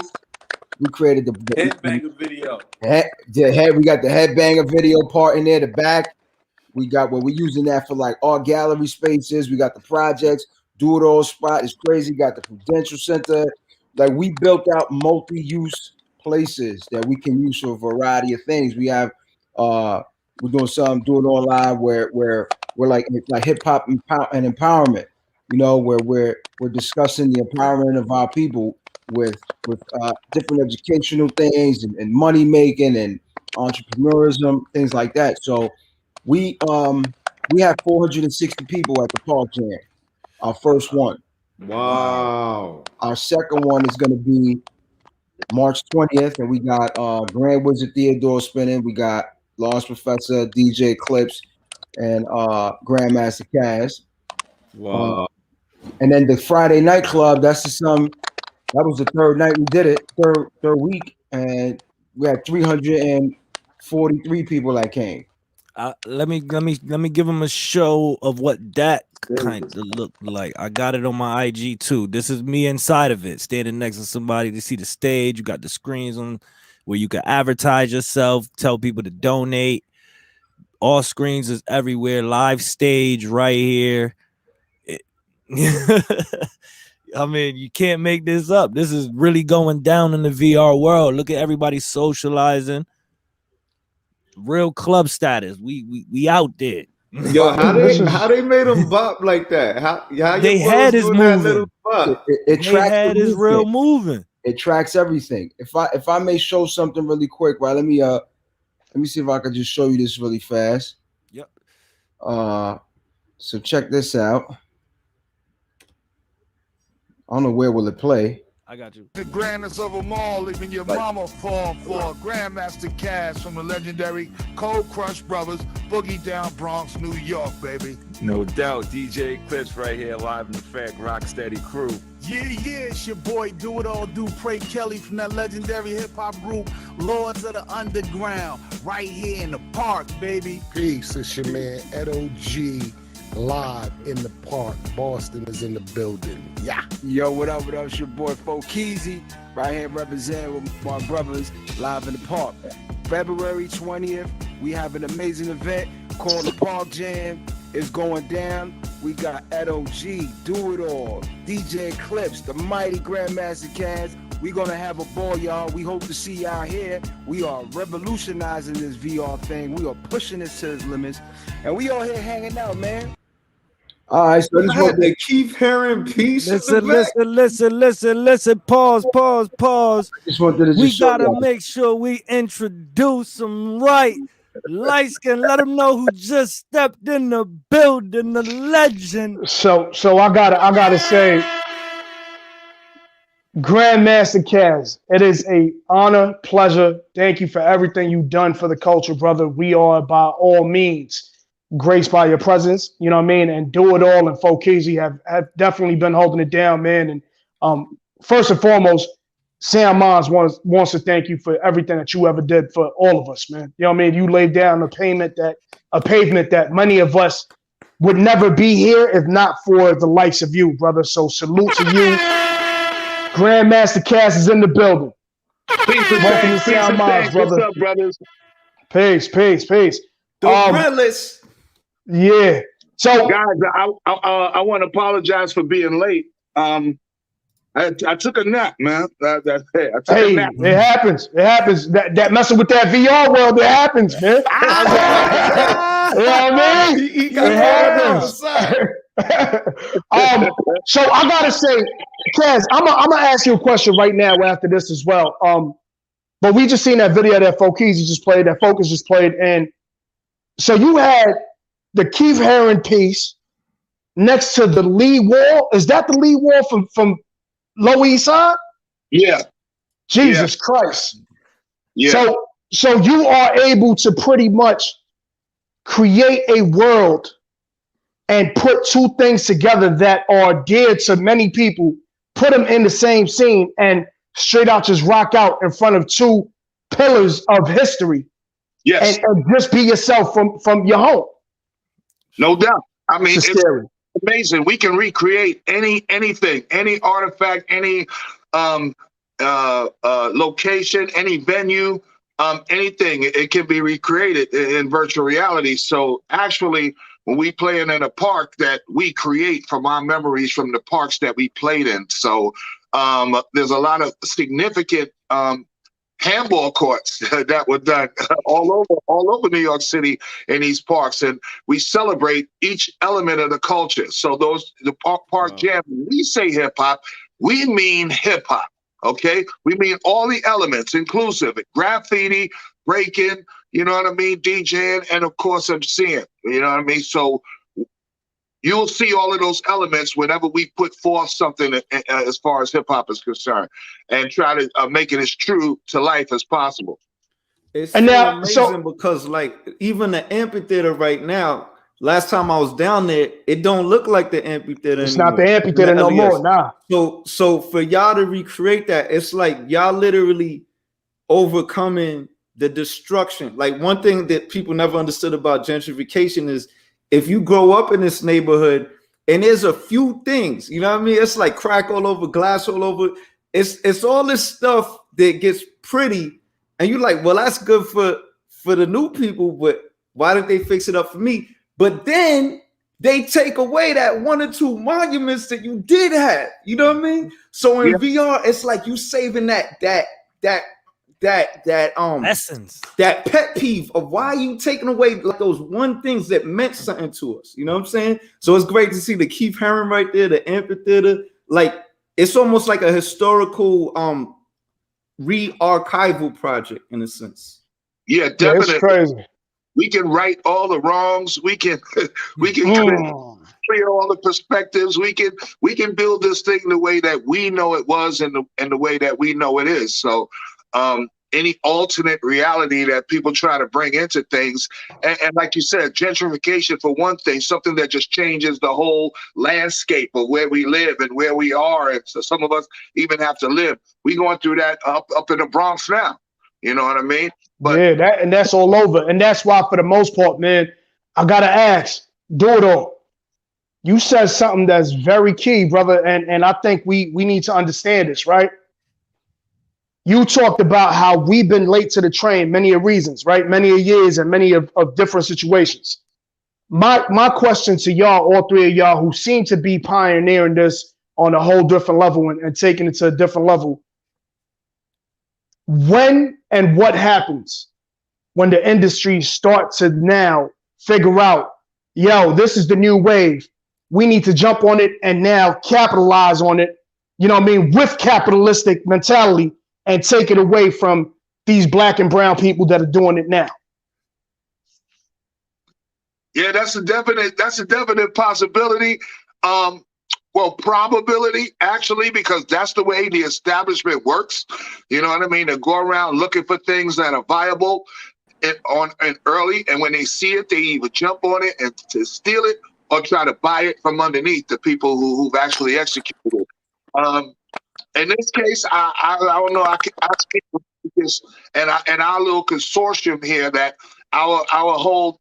We created the headbanger video. We got the headbanger video part in there. The back. We got we're using that for like art gallery spaces. We got the projects, DoItAll spot is crazy. Got the Prudential Center. Like we built out multi-use places that we can use for a variety of things. We have we're doing some DoItAll live where we're like hip hop and empowerment. You know, where we're discussing the empowerment of our people with different educational things and money making and entrepreneurism, things like that. So we have 460 people at the Park Jam. Our first one. Wow. Our second one is going to be March 20th, and we got Grand Wizard Theodore spinning. We got Lost Professor, DJ Clips, and Grandmaster Caz. Wow. And then the Friday night club. That was the third night we did it, third week, and we had 343 people that came. Let me give them a show of what that kind of looked like. I got it on my IG too. This is me inside of it, standing next to somebody to see the stage. You got the screens on where you can advertise yourself, tell people to donate. All screens is everywhere. Live stage right here. I mean, you can't make this up. This is really going down in the VR world. Look at everybody socializing. Real club status. We out there. Yo, how they made them bop like that? How they head is moving. It tracks head is real moving. It tracks everything. If I may show something really quick, right? Let me see if I can just show you this really fast. Yep. So check this out. I don't know where will it play. I got you. The grandest of them all, leaving your mama fall for GrandMaster Caz from the legendary Cold Crush Brothers, Boogie Down Bronx, New York, baby. No doubt, DJ Clips right here, live in effect, Rocksteady crew. Yeah, it's your boy DoItAll, Dupre Kelly from that legendary hip-hop group, Lords of the Underground, right here in the park, baby. Peace, it's your man, Edo G. Live in the park. Boston is in the building. Yeah. Yo, what up? It's your boy Fokis, right here representing with my brothers, live in the park. February 20th, we have an amazing event called the Park Jam. It's going down. We got Edo G, DoItAll, DJ Clips, the mighty Grandmaster Caz. We're going to have a ball, y'all. We hope to see y'all here. We are revolutionizing this VR thing. We are pushing it to its limits. And we all here hanging out, man. All right, so this what they keep hearing peace. Listen. Pause. We gotta make sure we introduce them right. Light skin, let them know who just stepped in the building, the legend. So I gotta say, Grandmaster Caz, it is a honor, pleasure. Thank you for everything you've done for the culture, brother. We are by all means graced by your presence, you know what I mean? And DoItAll and Fokis have definitely been holding it down, man. And first and foremost, Sam Mons wants to thank you for everything that you ever did for all of us, man. You know what I mean? You laid down a pavement that many of us would never be here if not for the likes of you, brother. So salute to you. Grandmaster Caz is in the building. Welcome to Sam Mons, brother. What's up, brothers? Peace. The realest. Yeah. So, guys, I want to apologize for being late. I took a nap, man. I took a nap. It happens. That messing with that VR world, it happens, man. You know what I mean? He got it happens. So I gotta say, Caz, I'm gonna ask you a question right now after this as well. But we just seen that video that Fokis just played, that Focus just played, and so you had the Keith Haring piece next to the Lee wall. Is that the Lee wall from Lower East Side? Yeah. Jesus Christ. Yeah. So you are able to pretty much create a world and put two things together that are dear to many people, put them in the same scene, and straight out just rock out in front of two pillars of history. Yes. And just be yourself from your home. No doubt. I mean, it's scary. Amazing. We can recreate anything, any artifact, any location, any venue, anything. It can be recreated in virtual reality. So actually, when we play in a park that we create from our memories from the parks that we played in. So there's a lot of significant handball courts that were done all over New York City in these parks, and we celebrate each element of the culture. So the park jam, when we say hip hop, we mean hip hop. Okay, we mean all the elements, inclusive graffiti, breaking, you know what I mean, DJing, and of course MCing. You know what I mean. So you'll see all of those elements whenever we put forth something as far as hip hop is concerned, and try to make it as true to life as possible. It's amazing because like even the amphitheater right now, last time I was down there, it don't look like the amphitheater. It's not the amphitheater no more, nah. So for y'all to recreate that, it's like y'all literally overcoming the destruction. Like one thing that people never understood about gentrification is if you grow up in this neighborhood and there's a few things, you know what I mean? It's like crack all over, glass all over. It's all this stuff that gets pretty, and you're like, well, that's good for the new people, but why didn't they fix it up for me? But then they take away that one or two monuments that you did have. You know what I mean? So in VR, it's like you saving that essence, that pet peeve of why you taking away like those one things that meant something to us. You know what I'm saying? So it's great to see the Keith Haring right there, the amphitheater. Like it's almost like a historical re-archival project in a sense. Yeah, definitely. It's crazy. We can right all the wrongs. We can clear all the perspectives. We can build this thing the way that we know it was and the way that we know it is. So any alternate reality that people try to bring into things, and like you said, gentrification for one thing, something that just changes the whole landscape of where we live and where we are. And so some of us even have to live. We going through that up in the Bronx now. You know what I mean? But yeah, that's all over. And that's why, for the most part, man, I gotta ask, DoItAll, you said something that's very key, brother, and I think we need to understand this, right? You talked about how we've been late to the train, many of reasons, right? Many of years and many of different situations. My question to y'all, all three of y'all who seem to be pioneering this on a whole different level and taking it to a different level, when and what happens when the industry starts to now figure out, yo, this is the new wave. We need to jump on it and now capitalize on it, you know what I mean, with capitalistic mentality and take it away from these black and brown people that are doing it now. Yeah, that's a definite possibility. Well, probability, actually, because that's the way the establishment works. You know what I mean? They go around looking for things that are viable and early, and when they see it, they either jump on it and to steal it or try to buy it from underneath the people who've actually executed it. In this case, I don't know. I speak with this and our little consortium here that our whole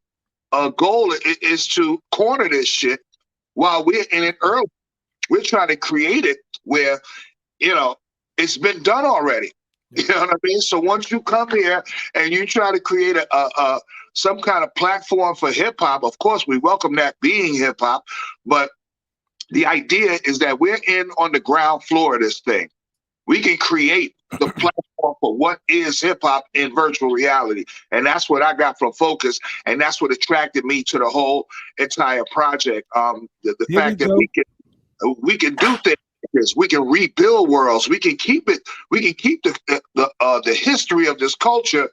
goal is to corner this shit while we're in it early. We're trying to create it where, you know, it's been done already. You know what I mean? So once you come here and you try to create some kind of platform for hip hop, of course, we welcome that being hip hop. But the idea is that we're in on the ground floor of this thing. We can create the platform for what is hip hop in virtual reality. And that's what I got from Fokis. And that's what attracted me to the whole entire project. The fact that we can do things like this. We can rebuild worlds. We can keep it. We can keep the history of this culture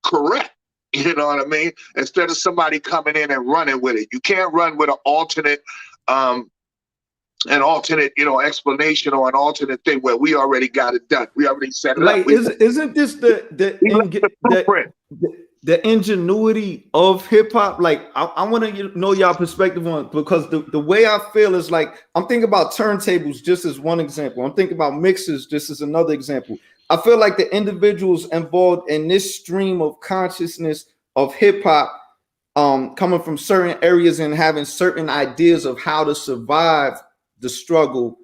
correct. You know what I mean? Instead of somebody coming in and running with it. You can't run with an alternate, you know, explanation or an alternate thing where we already got it done. We already set it up. Isn't this the the ingenuity of hip hop. Like I want to know y'all perspective on it, because the way I feel is like, I'm thinking about turntables just as one example. I'm thinking about mixers just as another example. I feel like the individuals involved in this stream of consciousness of hip hop, coming from certain areas and having certain ideas of how to survive the struggle,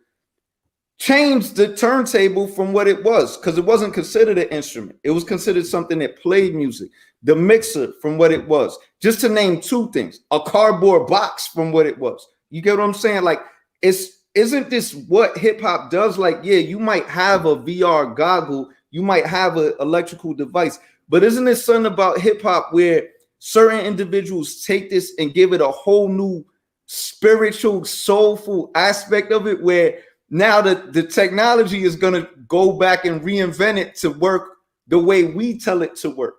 changed the turntable from what it was, because it wasn't considered an instrument. It was considered something that played music. The mixer from what it was, just to name two things, a cardboard box from what it was. You get what I'm saying? Like, isn't this what hip hop does? Like, yeah, you might have a VR goggle, you might have an electrical device, but isn't it something about hip hop where certain individuals take this and give it a whole new spiritual, soulful aspect of it, where now the technology is going to go back and reinvent it to work the way we tell it to work?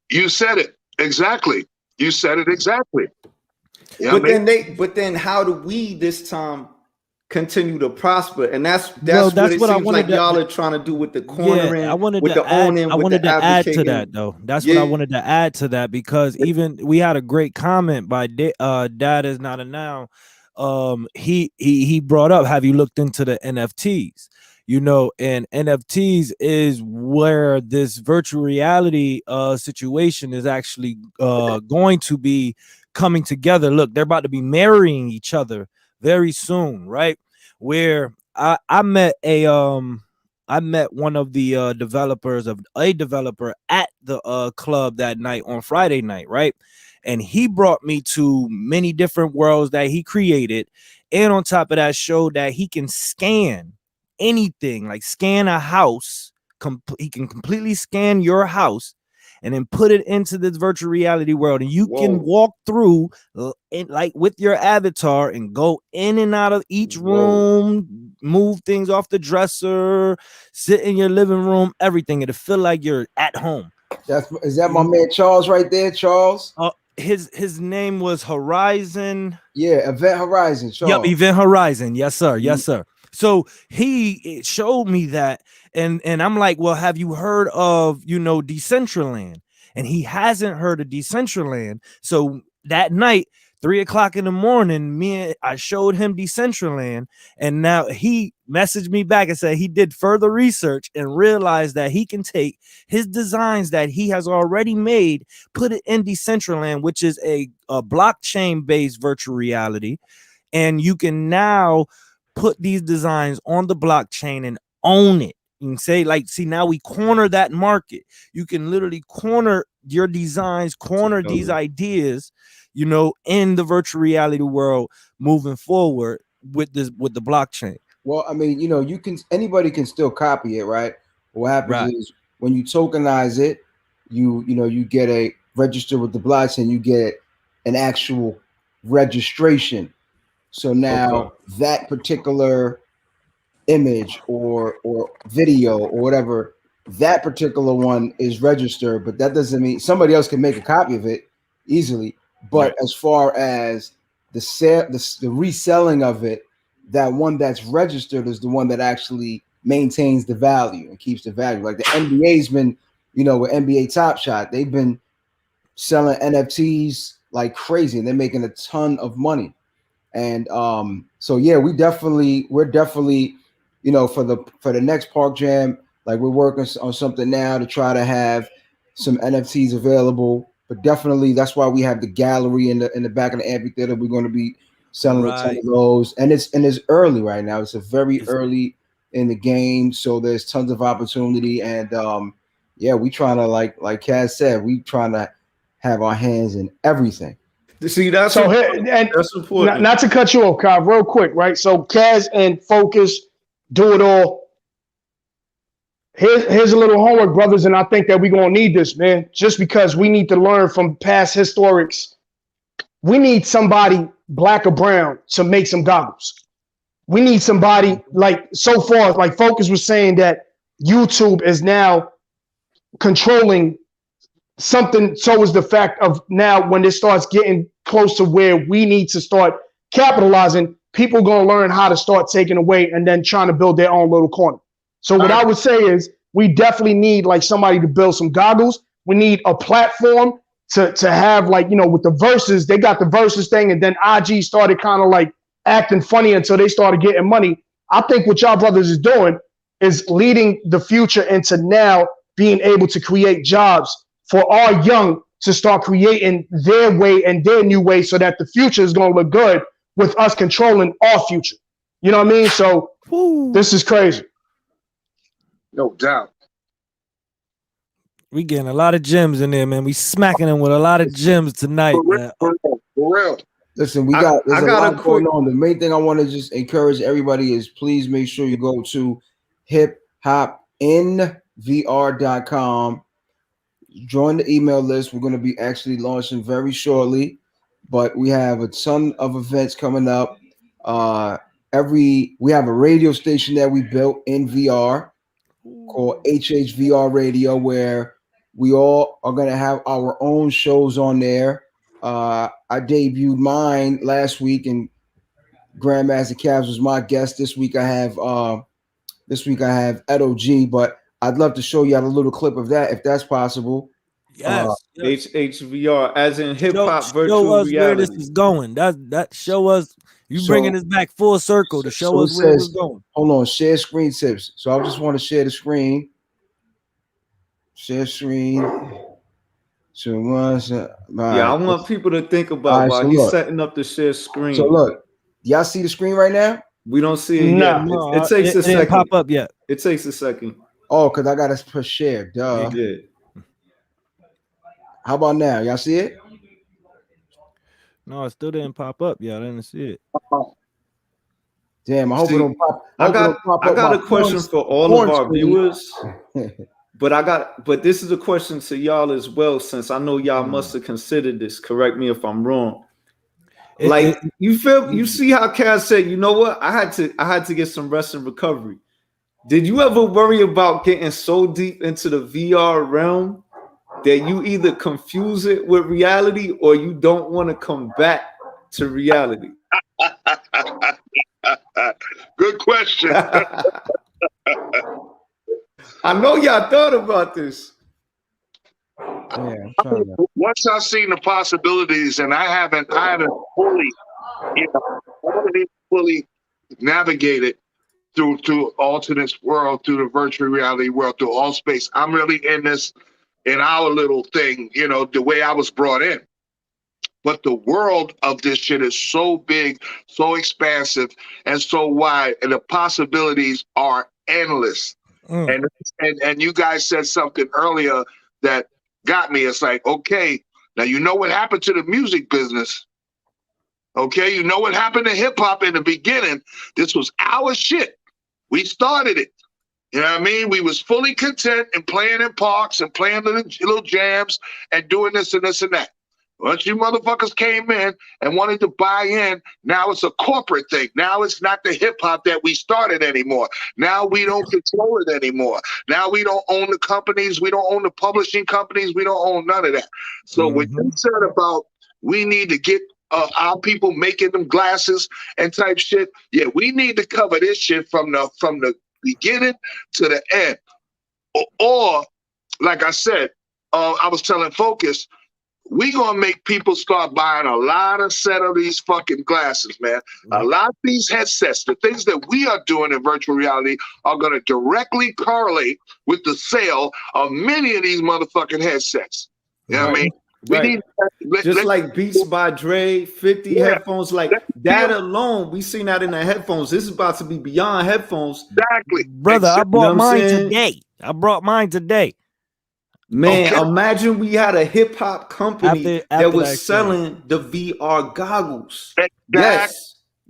You said it exactly. You said it exactly. Yeah, but then how do we this time continue to prosper? And that's what it seems like y'all are trying to do with the cornering, with the owning, I wanted to add to that though. That's what I wanted to add to that, because even we had a great comment by Dad Is Not a Noun. He brought up, have you looked into the NFTs? You know, and NFTs is where this virtual reality situation is actually going to be coming together. Look, they're about to be marrying each other very soon, right? Where I met one of the developers of a developer at the club that night on Friday night, right? And he brought me to many different worlds that he created, and on top of that, showed that he can scan anything, like scan a house. He can completely scan your house and then put it into this virtual reality world, and you can walk through like with your avatar and go in and out of each room, move things off the dresser, sit in your living room, everything. It'll feel like you're at home. Is that my man Charles right there, Charles? His name was Horizon. Yeah, Event Horizon. Charles. Yep, Event Horizon. Yes, sir. Yes, sir. So he showed me that, and I'm like, well, have you heard of, you know, Decentraland? And he hasn't heard of Decentraland. So that night, 3:00 in the morning, I showed him Decentraland, and now he messaged me back and said he did further research and realized that he can take his designs that he has already made, put it in Decentraland, which is a blockchain-based virtual reality, and you can now put these designs on the blockchain and own it. You can say, like, see, now we corner that market. You can literally corner your designs, corner these ideas, you know, in the virtual reality world moving forward with the blockchain. Well, I mean, you know, anybody can still copy it, right? What happens is when you tokenize it, you get a register with the blockchain, you get an actual registration. So now that particular image or video or whatever, that particular one is registered, but that doesn't mean somebody else can make a copy of it easily. But as far as the reselling of it, that one that's registered is the one that actually maintains the value and keeps the value. Like the NBA's been, you know, with NBA Top Shot, they've been selling NFTs like crazy, and they're making a ton of money. And so yeah, we're definitely, you know, for the next Park Jam, like we're working on something now to try to have some NFTs available. But definitely, that's why we have the gallery in the back of the amphitheater. We're going to be selling a ton of those, and it's early right now. It's very early in the game, so there's tons of opportunity. And yeah, we trying to like Caz said, we trying to have our hands in everything. See, that's so that's important. Not to cut you off, Kyle, real quick, right? So Caz and Fokis, do it all. Here's a little homework, brothers, and I think that we're gonna need this, man. Just because we need to learn from past historics. We need somebody, black or brown, to make some goggles. We need somebody like, so far, like Fokis was saying, that YouTube is now controlling something. So is the fact of now when it starts getting close to where we need to start capitalizing, people gonna learn how to start taking away and then trying to build their own little corner. So what I would say is we definitely need like somebody to build some goggles, We need a platform to have, like, you know, with the verses, they got the verses thing, and then IG started kind of like acting funny until they started getting money. I think what y'all brothers is doing is leading the future into now being able to create jobs for our young to start creating their way and their new way, so that the future is going to look good with us controlling our future. You know what I mean? So this is crazy. No doubt. We getting a lot of gems in there, man. We smacking them with a lot of gems tonight, man. For real. Listen, there's a lot going on. The main thing I want to just encourage everybody is please make sure you go to hiphopnvr.com. Join the email list. We're going to be actually launching very shortly, but we have a ton of events coming up. We have a radio station that we built in VR called HHVR Radio, where we all are going to have our own shows on there. I debuted mine last week, and GrandMaster Caz was my guest. This week I have Edo G, but I'd love to show you a little clip of that if that's possible. Yes, HHVR, as in hip hop virtual show us reality. where this is going. That show us. You bringing us back full circle to show us where it's going. Hold on, share screen tips. So I just want to share the screen. Share screen. So I want people to think about while he's setting up the share screen. So look, y'all see the screen right now? We don't see it yet. It takes a second. Didn't pop up yet. It takes a second. Oh, because I gotta push share. Duh. You did. How about now? Y'all see it? No, it still didn't pop up yet. I didn't see it. Damn, I hope it don't pop. I got a question for all of our viewers. But this is a question to y'all as well, since I know y'all must have considered this. Correct me if I'm wrong. You see how Caz said, you know what? I had to get some rest and recovery. Did you ever worry about getting so deep into the VR realm that you either confuse it with reality or you don't want to come back to reality? Good question. I know y'all thought about this. Once I've seen the possibilities, and I haven't fully navigated through alternate world, through the virtual reality world, through all space. I'm really in this, in our little thing, you know, the way I was brought in. But the world of this shit is so big, so expansive, and so wide, and the possibilities are endless. And you guys said something earlier that got me. It's like, okay, now you know what happened to the music business. Okay, you know what happened to hip hop in the beginning. This was our shit. We started it. You know what I mean? We was fully content in playing in parks and playing little jams and doing this and this and that. Once you motherfuckers came in and wanted to buy in, now it's a corporate thing. Now it's not the hip hop that we started anymore. Now we don't control it anymore. Now we don't own the companies. We don't own the publishing companies. We don't own none of that. So when you said about we need to get our people making them glasses and type shit, yeah, we need to cover this shit from the beginning to the end. Or like I said, I was telling Fokis, we gonna make people start buying a lot of set of these fucking glasses, man. A lot of these headsets, the things that we are doing in virtual reality are gonna directly correlate with the sale of many of these motherfucking headsets. You know what I mean? We need just like Beats by Dre, 50 headphones, like that alone. We seen that in the headphones. This is about to be beyond headphones. Exactly. Brother, I bought mine today. I brought mine today. Man, imagine we had a hip hop company that was selling the VR goggles. Exactly.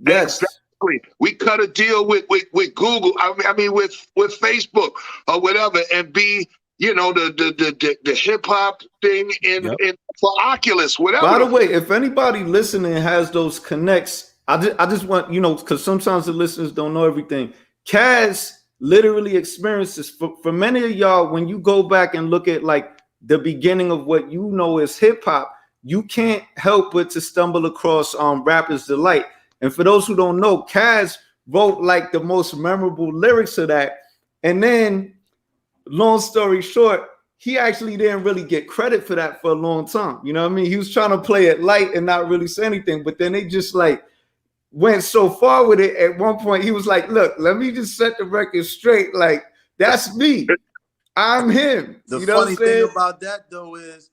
Yes. Exactly. We cut a deal with Google. I mean with Facebook or whatever, and be, you know, the hip hop thing in for Oculus, whatever. By the way, if anybody listening has those connects, I just want, you know, because sometimes the listeners don't know everything. Caz literally experiences for many of y'all. When you go back and look at like the beginning of what you know is hip hop, you can't help but to stumble across Rapper's Delight. And for those who don't know, Caz wrote like the most memorable lyrics of that. And then, long story short, he actually didn't really get credit for that for a long time. You know what I mean? He was trying to play it light and not really say anything, but then they just like went so far with it. At one point, he was like, look, let me just set the record straight. Like, that's me. I'm him. The you know funny thing about that though is,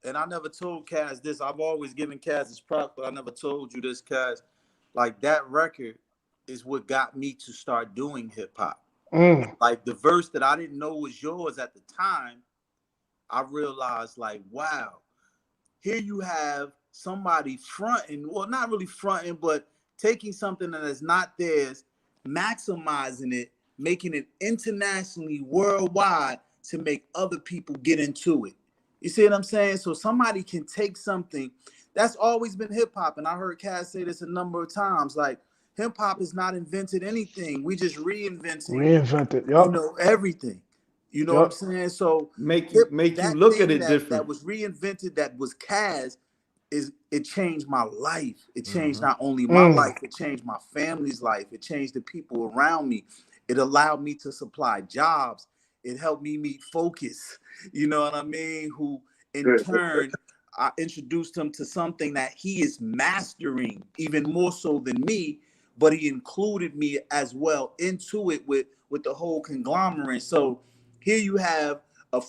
and I never told Caz this, I've always given Caz his props, but I never told you this, Caz. Like, that record is what got me to start doing hip hop. Like, the verse that I didn't know was yours at the time, I realized, like, wow, here you have somebody fronting, well, not really fronting, but taking something that is not theirs, maximizing it, making it internationally, worldwide, to make other people get into it. You see what I'm saying? So somebody can take something that's always been hip hop, and I heard Caz say this a number of times, like, hip hop has not invented anything. We just reinvented, yep. you know, everything. You know what I'm saying? So make you look at it different. That was reinvented, that was Caz, it changed my life. It changed not only my life, it changed my family's life. It changed the people around me. It allowed me to supply jobs. It helped me meet Fokis, you know what I mean? Who in turn, I introduced him to something that he is mastering even more so than me, but he included me as well into it with the whole conglomerate. So here you have,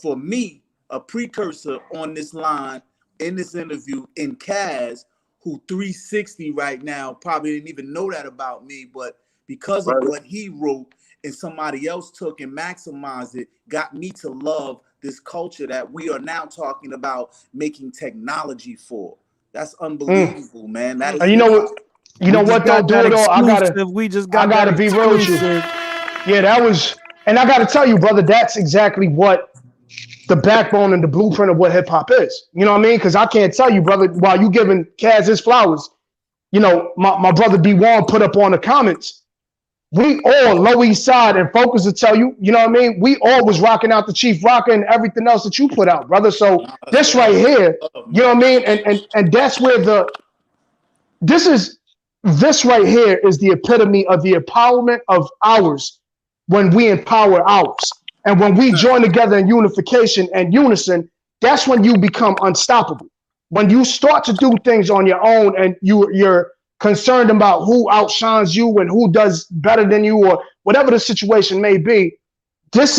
for me, a precursor on this line in this interview in Caz, who 360 right now, probably didn't even know that about me, but because of what he wrote and somebody else took and maximized it, got me to love this culture that we are now talking about making technology for. That's unbelievable, man. That is you know what? You know what though, DoItAll, I gotta be real with you. Yeah, that was, and I gotta tell you, brother, that's exactly what the backbone and the blueprint of what hip hop is. You know what I mean? Because I can't tell you, brother, while you giving Caz his flowers, you know, my brother D1 put up on the comments, we all, Low East Side and Fokis will tell you, you know what I mean? We all was rocking out the Chief Rocker and everything else that you put out, brother. So this right here, you know what I mean? And that's where this right here is the epitome of the empowerment of ours when we empower ours. And when we join together in unification and unison, that's when you become unstoppable. When you start to do things on your own and you're concerned about who outshines you and who does better than you or whatever the situation may be, this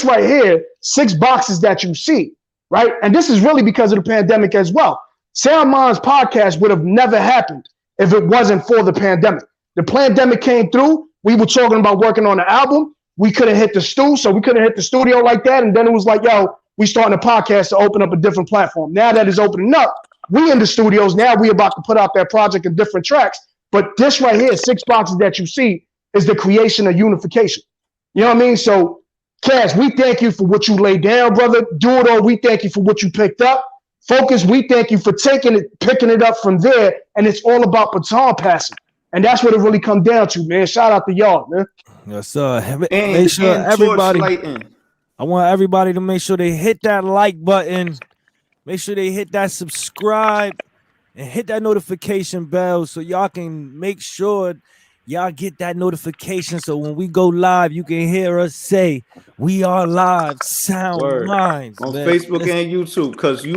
right here, 6 boxes that you see, right? And this is really because of the pandemic as well. Sound Minds podcast would have never happened if it wasn't for the pandemic. The pandemic came through. We were talking about working on the album. We couldn't hit the so we couldn't hit the studio like that. And then it was like, yo, we starting a podcast to open up a different platform. Now that is opening up, we in the studios. Now we about to put out that project in different tracks. But this right here, 6 boxes that you see, is the creation of unification. You know what I mean? So, Caz, we thank you for what you laid down, brother. DoItAll, we thank you for what you picked up. Fokis, we thank you for picking it up from there. And it's all about baton passing. And that's what it really comes down to, man. Shout out to y'all, man. Yes, sir. Make sure everybody, I want everybody to make sure they hit that like button. Make sure they hit that subscribe and hit that notification bell so y'all can make sure y'all get that notification. So when we go live, you can hear us say, we are live, Sound Minds. On Facebook and YouTube, because you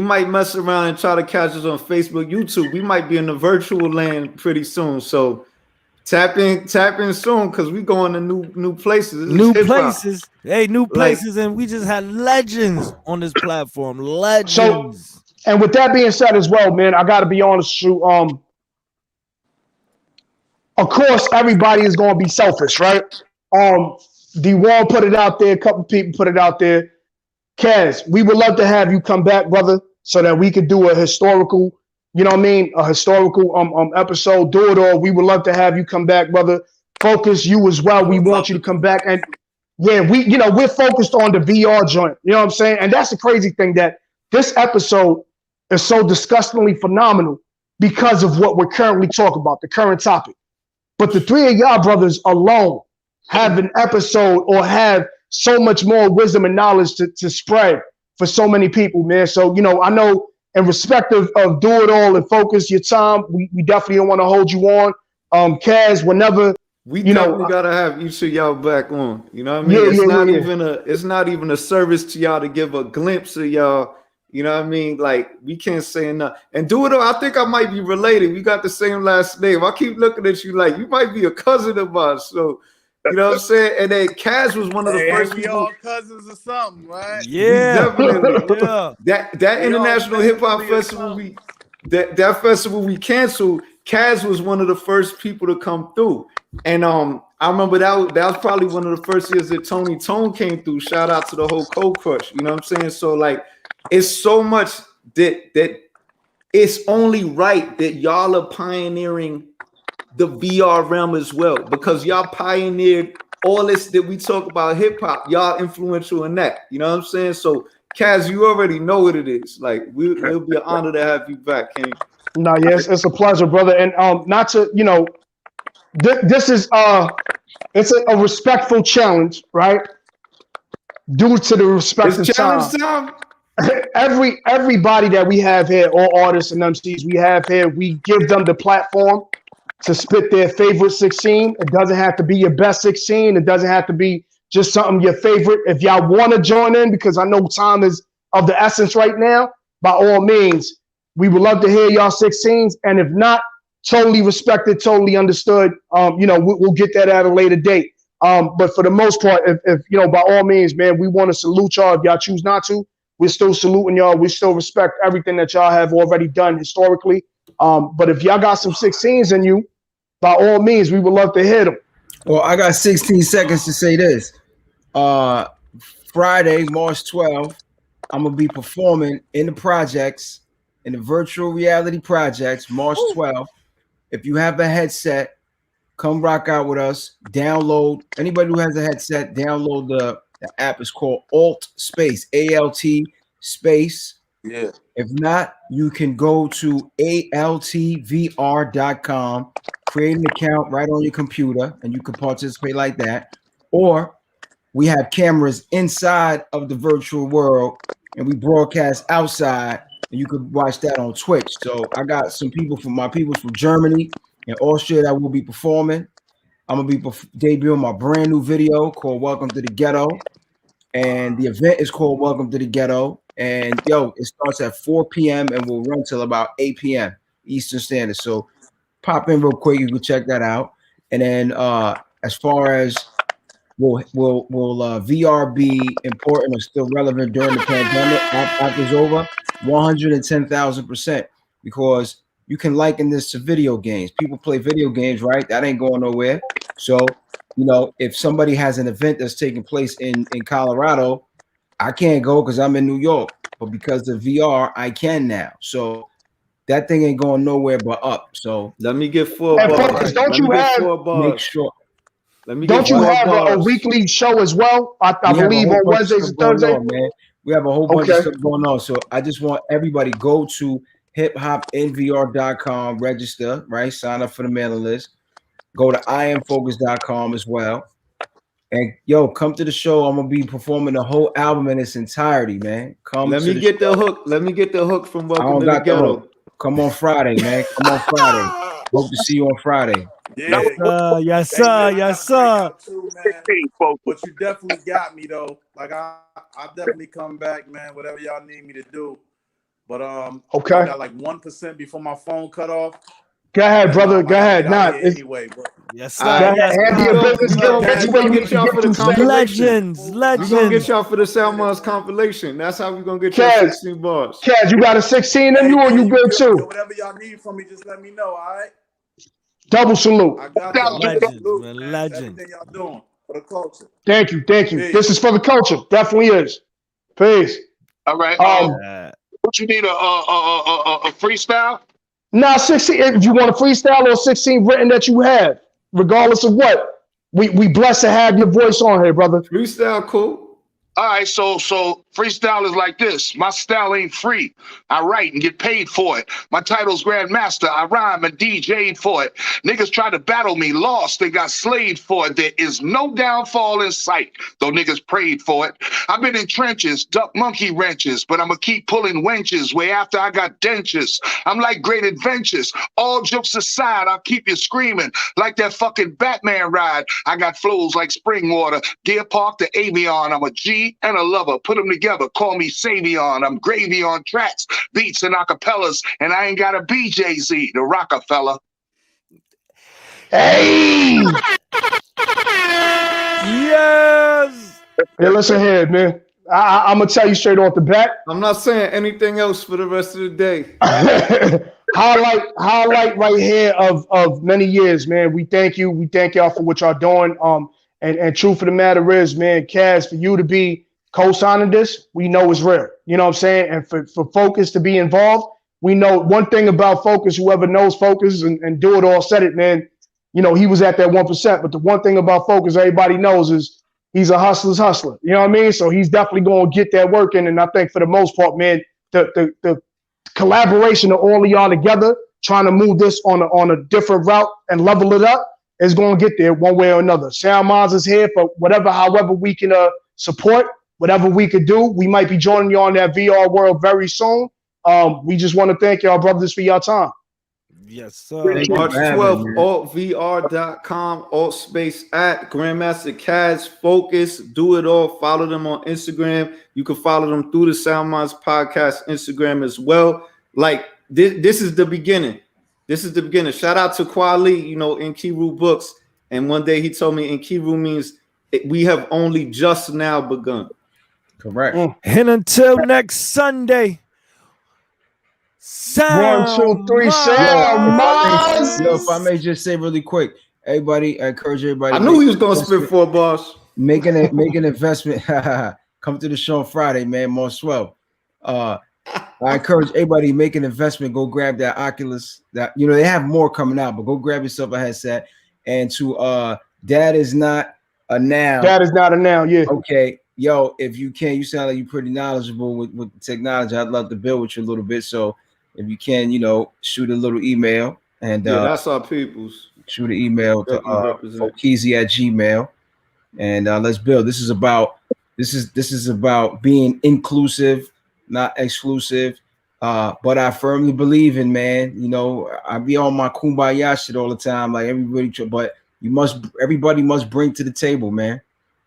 might mess around and try to catch us on Facebook, YouTube. We might be in the virtual land pretty soon. So tap in soon, because we going to new places. New places. Hey, new places. And we just had legends on this platform. Legends. So, and with that being said as well, man, I got to be honest with you. Of course, everybody is going to be selfish, right? D1 put it out there. A couple people put it out there. Caz, we would love to have you come back, brother, so that we could do a historical, you know what I mean? A historical episode. DoItAll, we would love to have you come back, brother. Fokis, you as well. We want you to come back. And yeah, we're focused on the VR joint. You know what I'm saying? And that's the crazy thing, that this episode is so disgustingly phenomenal because of what we're currently talking about, the current topic. But the 3 of y'all brothers alone have an episode or have so much more wisdom and knowledge to spread for so many people, man. So, I know in respect of DoItAll and Fokis, your time, we definitely don't want to hold you on. Caz, whenever We you definitely know, gotta have each of y'all back on. You know what I yeah, mean? It's yeah, not yeah, even a service to y'all to give a glimpse of y'all. You know what I mean? Like we can't say enough. And do it. I think I might be related. We got the same last name. I keep looking at you like you might be a cousin of mine. So you know what I'm saying? And then Kaz was one of the Hey, first we people. all cousins or something, right? We Yeah, definitely yeah. that We all international hip hop family or festival something. that festival we canceled. Kaz was one of the first people to come through, and I remember that was probably one of the first years that Tony Tone came through. Shout out to the whole Cold Crush. You know what I'm saying? So like, it's so much that it's only right that y'all are pioneering the VR realm as well, because y'all pioneered all this that we talk about hip hop. Y'all influential in that. You know what I'm saying? So Kaz, you already know what it is. Like it'll be an honor to have you back, King. no, yes, it's a pleasure, brother. And not to, you know, this is it's a respectful challenge, right? Due to the respect It's of challenge time. time. Everybody that we have here, all artists and MCs we have here, we give them the platform to spit their favorite 16. It doesn't have to be your best 16. It doesn't have to be just something your favorite. If y'all want to join in, because I know time is of the essence right now, by all means, we would love to hear y'all 16s. And if not, totally respected, totally understood. You know, we'll get that at a later date. But for the most part, if you know, by all means, man, we want to salute y'all. If y'all choose not to, we're still saluting y'all. We still respect everything that y'all have already done historically. But if y'all got some 16s in you, by all means, we would love to hear them. Well, I got 16 seconds to say this. Friday, March 12th, I'm going to be performing in the projects, in the virtual reality projects, March 12th. If you have a headset, come rock out with us. Download. Anybody who has a headset, download the app. It's called Alt Space, ALT Space. Yeah. If not, you can go to altvr.com, create an account right on your computer, and you can participate like that. Or we have cameras inside of the virtual world, and we broadcast outside, and you can watch that on Twitch. So I got some people from Germany and Austria that will be performing. I'm gonna be debuting my brand new video called "Welcome to the Ghetto," and the event is called "Welcome to the Ghetto." And yo, it starts at 4 p.m. and will run till about 8 p.m. Eastern Standard. So pop in real quick, you can check that out. And then as far as will VR be important or still relevant during the pandemic after it's over? 110,000%, because you can liken this to video games. People play video games, right? That ain't going nowhere. So, you know, if somebody has an event that's taking place in Colorado, I can't go because I'm in New York, but because of VR, I can now. So that thing ain't going nowhere but up. So let me get 4 And bars. Fokis, Let me get 4 bars. Make sure. Let me Don't get you 4 have bars. a weekly show as well? I We have a believe whole on bunch Wednesdays of and stuff going Thursdays. on, man. We have a whole bunch of stuff going on. So I just want everybody go to hiphopnvr.com, register, right? Sign up for the mailing list. Go to iamfocus.com as well. And yo, come to the show. I'm gonna be performing the whole album in its entirety, man. Let me get the hook. Let me get the hook from I Welcome don't to the got the Ghetto. hook. Come on Friday, man. Come on Friday. Hope to see you on Friday. Yeah. Yes, Hey, sir. man, I Yes, gotta break sir. out too, man. But you definitely got me though. Like I definitely come back, man. Whatever y'all need me to do. But Okay. I got like 1% before my phone cut off. Go ahead, brother. Go ahead. Not anyway, bro. Yes, sir. Go ahead. Yes, Handle your business. We gonna get y'all for the compilation. Legends. We gonna get y'all for the Sound Salmon's compilation. That's how we gonna get y'all Kaz, 16 bars. Kaz, you got a 16 in you, or you good too? Whatever y'all need from me, just let me know. All right. Double salute. I got y'all. Legends, Salute, man. man. Legends. Everything y'all doing for the culture. Thank you. Thank you. Peace. This is for the culture. Definitely is. Peace. All right. What you need a freestyle? Nah, 16. If you want a freestyle or 16 written that you have, regardless of what, we blessed to have your voice on here, brother. Freestyle, cool. All right. So Freestyle is like this. My style ain't free. I write and get paid for it. My title's Grandmaster. I rhyme and DJ'd for it. Niggas try to battle me, lost, they got slayed for it. There is no downfall in sight, though niggas prayed for it. I've been in trenches, duck monkey wrenches, but I'ma keep pulling wenches way after I got dentures. I'm like Great Adventures. All jokes aside, I'll keep you screaming like that fucking Batman ride. I got flows like spring water, Deer Park to Avion. I'm a G and a lover. Put them together. Call me Savion. I'm gravy on tracks, beats and acapellas, and I ain't got a BJZ, the Rockefeller. Hey! Yes. Hey, listen here, man. I'm gonna tell you straight off the bat. I'm not saying anything else for the rest of the day. highlight right here of many years, man. We thank you. We thank y'all for what y'all doing. And truth of the matter is, man, Caz, for you to be co-signing this, we know it's real. You know what I'm saying? And for Fokis to be involved, we know one thing about Fokis. Whoever knows Fokis and DoItAll said it, man. You know, he was at that 1%. But the one thing about Fokis everybody knows is he's a hustler's hustler. You know what I mean? So he's definitely going to get that work in. And I think for the most part, man, the collaboration of all of y'all together, trying to move this on a different route and level it up, is going to get there one way or another. Sound Minds is here for however we can support, whatever we could do. We might be joining you on that VR world very soon. We just want to thank y'all brothers for your time. Yes, sir. March 12th, altvr.com, alt@, Grandmaster Caz, Fokis, DoItAll. Follow them on Instagram. You can follow them through the Sound Minds Podcast Instagram as well. Like, this is the beginning. This is the beginning. Shout out to Kwali, you know, Nkiru Books. And one day he told me Nkiru means we have only just now begun. Correct. And until next Sunday. One, two, three, Sound Minds. Yo, if I may just say really quick, everybody, I encourage everybody. I knew he was gonna spit for a boss. Make an investment. Come to the show on Friday, man. More swell. I encourage everybody to make an investment. Go grab that Oculus. That, you know, they have more coming out, but go grab yourself a headset. And to Dad is not a noun. That is not a noun. Yeah. Okay. Yo, if you can, you sound like you're pretty knowledgeable with the technology. I'd love to build with you a little bit. So if you can, you know, shoot a little email and that's our peoples. Shoot an email to Fokisi@gmail, and let's build. This is about being inclusive, not exclusive. But I firmly believe in, man. You know, I be on my kumbaya shit all the time, like everybody. But everybody must bring to the table, man.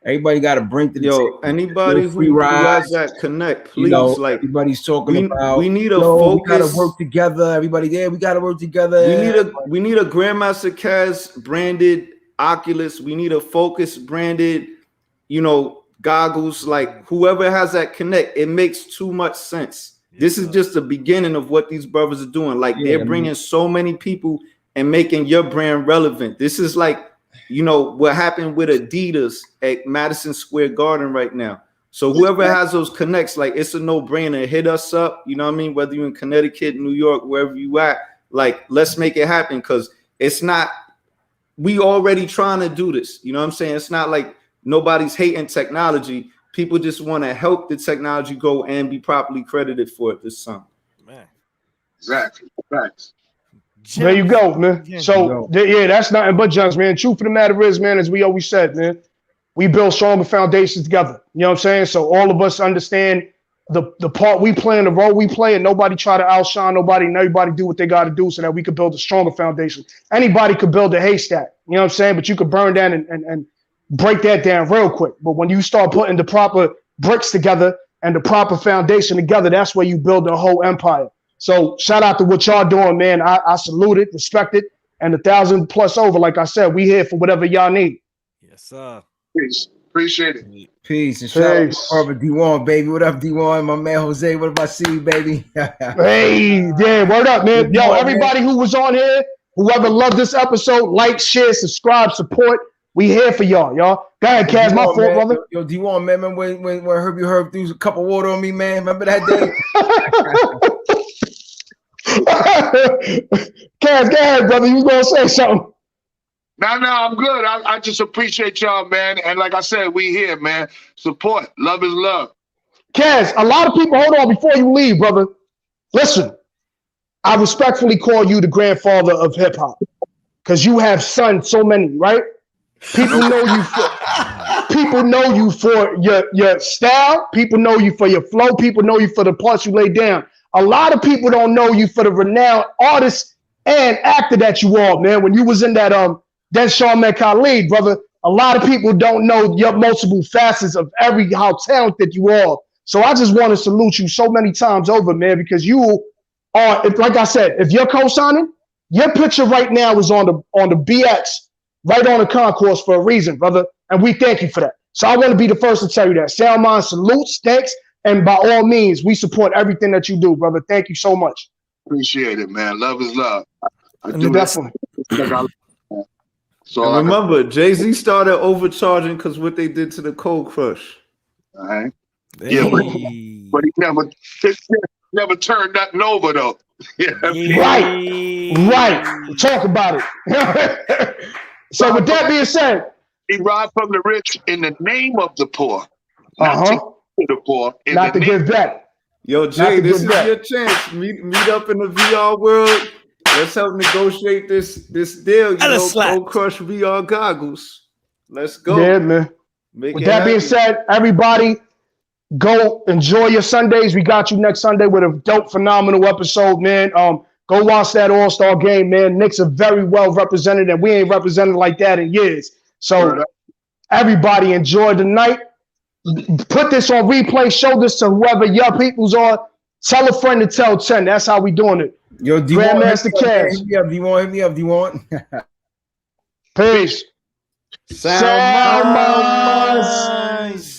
Everybody got to bring to the table. Anybody who has that connect, please. You know, like everybody's talking about. We need a focus. We got to work together. Everybody there. We got to work together. We need a Grandmaster Caz branded Oculus. We need a Fokis branded, you know, goggles. Like whoever has that connect, it makes too much sense. This is just the beginning of what these brothers are doing. Like they're bringing so many people and making your brand relevant. This is like, you know, what happened with Adidas at Madison Square Garden right now. So whoever has those connects, like it's a no-brainer. Hit us up, you know what I mean? Whether you're in Connecticut, New York, wherever you at, like let's make it happen, because it's not, we already trying to do this. You know what I'm saying? It's not like nobody's hating technology. People just want to help the technology go and be properly credited for it this summer. Man. Exactly. Thanks. There you go, man. So that's nothing but gems, man. Truth of the matter is, man, as we always said, man, we build stronger foundations together. You know what I'm saying? So all of us understand the part we play and the role we play, and nobody try to outshine nobody, and everybody do what they got to do so that we could build a stronger foundation. Anybody could build a haystack, you know what I'm saying? But you could burn down and break that down real quick. But when you start putting the proper bricks together and the proper foundation together, that's where you build a whole empire. So shout out to what y'all doing, man. I salute it, respect it, and 1,000 plus over. Like I said, we here for whatever y'all need. Yes, sir. Peace. Appreciate it. Peace. And shout out to Barbara D1, baby. What up, D1? My man Jose. What about you, baby? Hey, yeah, word up, man. Yo, everybody who was on here, whoever loved this episode, like, share, subscribe, support. We here for y'all. Go ahead, Caz. My fault, brother. Yo, D1, man. Remember when Herbie Herb threw a cup of water on me, man? Remember that day? Caz, go ahead, brother. You gonna say something? No, I'm good. I just appreciate y'all, man. And like I said, we here, man. Support. Love is love. Caz, a lot of people, hold on before you leave, brother. Listen, I respectfully call you the grandfather of hip hop because you have sons so many, right? People know you for your style. People know you for your flow. People know you for the parts you lay down. A lot of people don't know you for the renowned artist and actor that you are, man. When you was in that Shawn Khalid, brother, a lot of people don't know your multiple facets of how talented you are. So I just want to salute you so many times over, man, because you are, like I said, if you're co-signing, your picture right now is on the BX, right on the concourse for a reason, brother. And we thank you for that. So I want to be the first to tell you that. Sound Mind salutes, thanks, and by all means, we support everything that you do, brother. Thank you so much. Appreciate it, man. Love is love. I do Definitely. So remember, Jay-Z started overcharging because what they did to the Cold Crush. All right. Hey. Yeah, but he never turned nothing over though. Yeah. Right. Talk about it. So with that being said, he robbed from the rich in the name of the poor, not to the poor, not to give back. Yo, Jay, this is your chance. Meet up in the VR world. Let's help negotiate this deal. You know, Cold Crush VR goggles. Let's go. Yeah, man. With that being said, everybody, go enjoy your Sundays. We got you next Sunday with a dope, phenomenal episode, man. Go watch that All-Star game, man. Knicks are very well represented, and we ain't represented like that in years. So everybody enjoy the night. Put this on replay. Show this to whoever your peoples are. Tell a friend to tell 10. That's how we doing it. Yo, GrandMaster Caz. Hit me up. Do you want? Peace. Sound minds.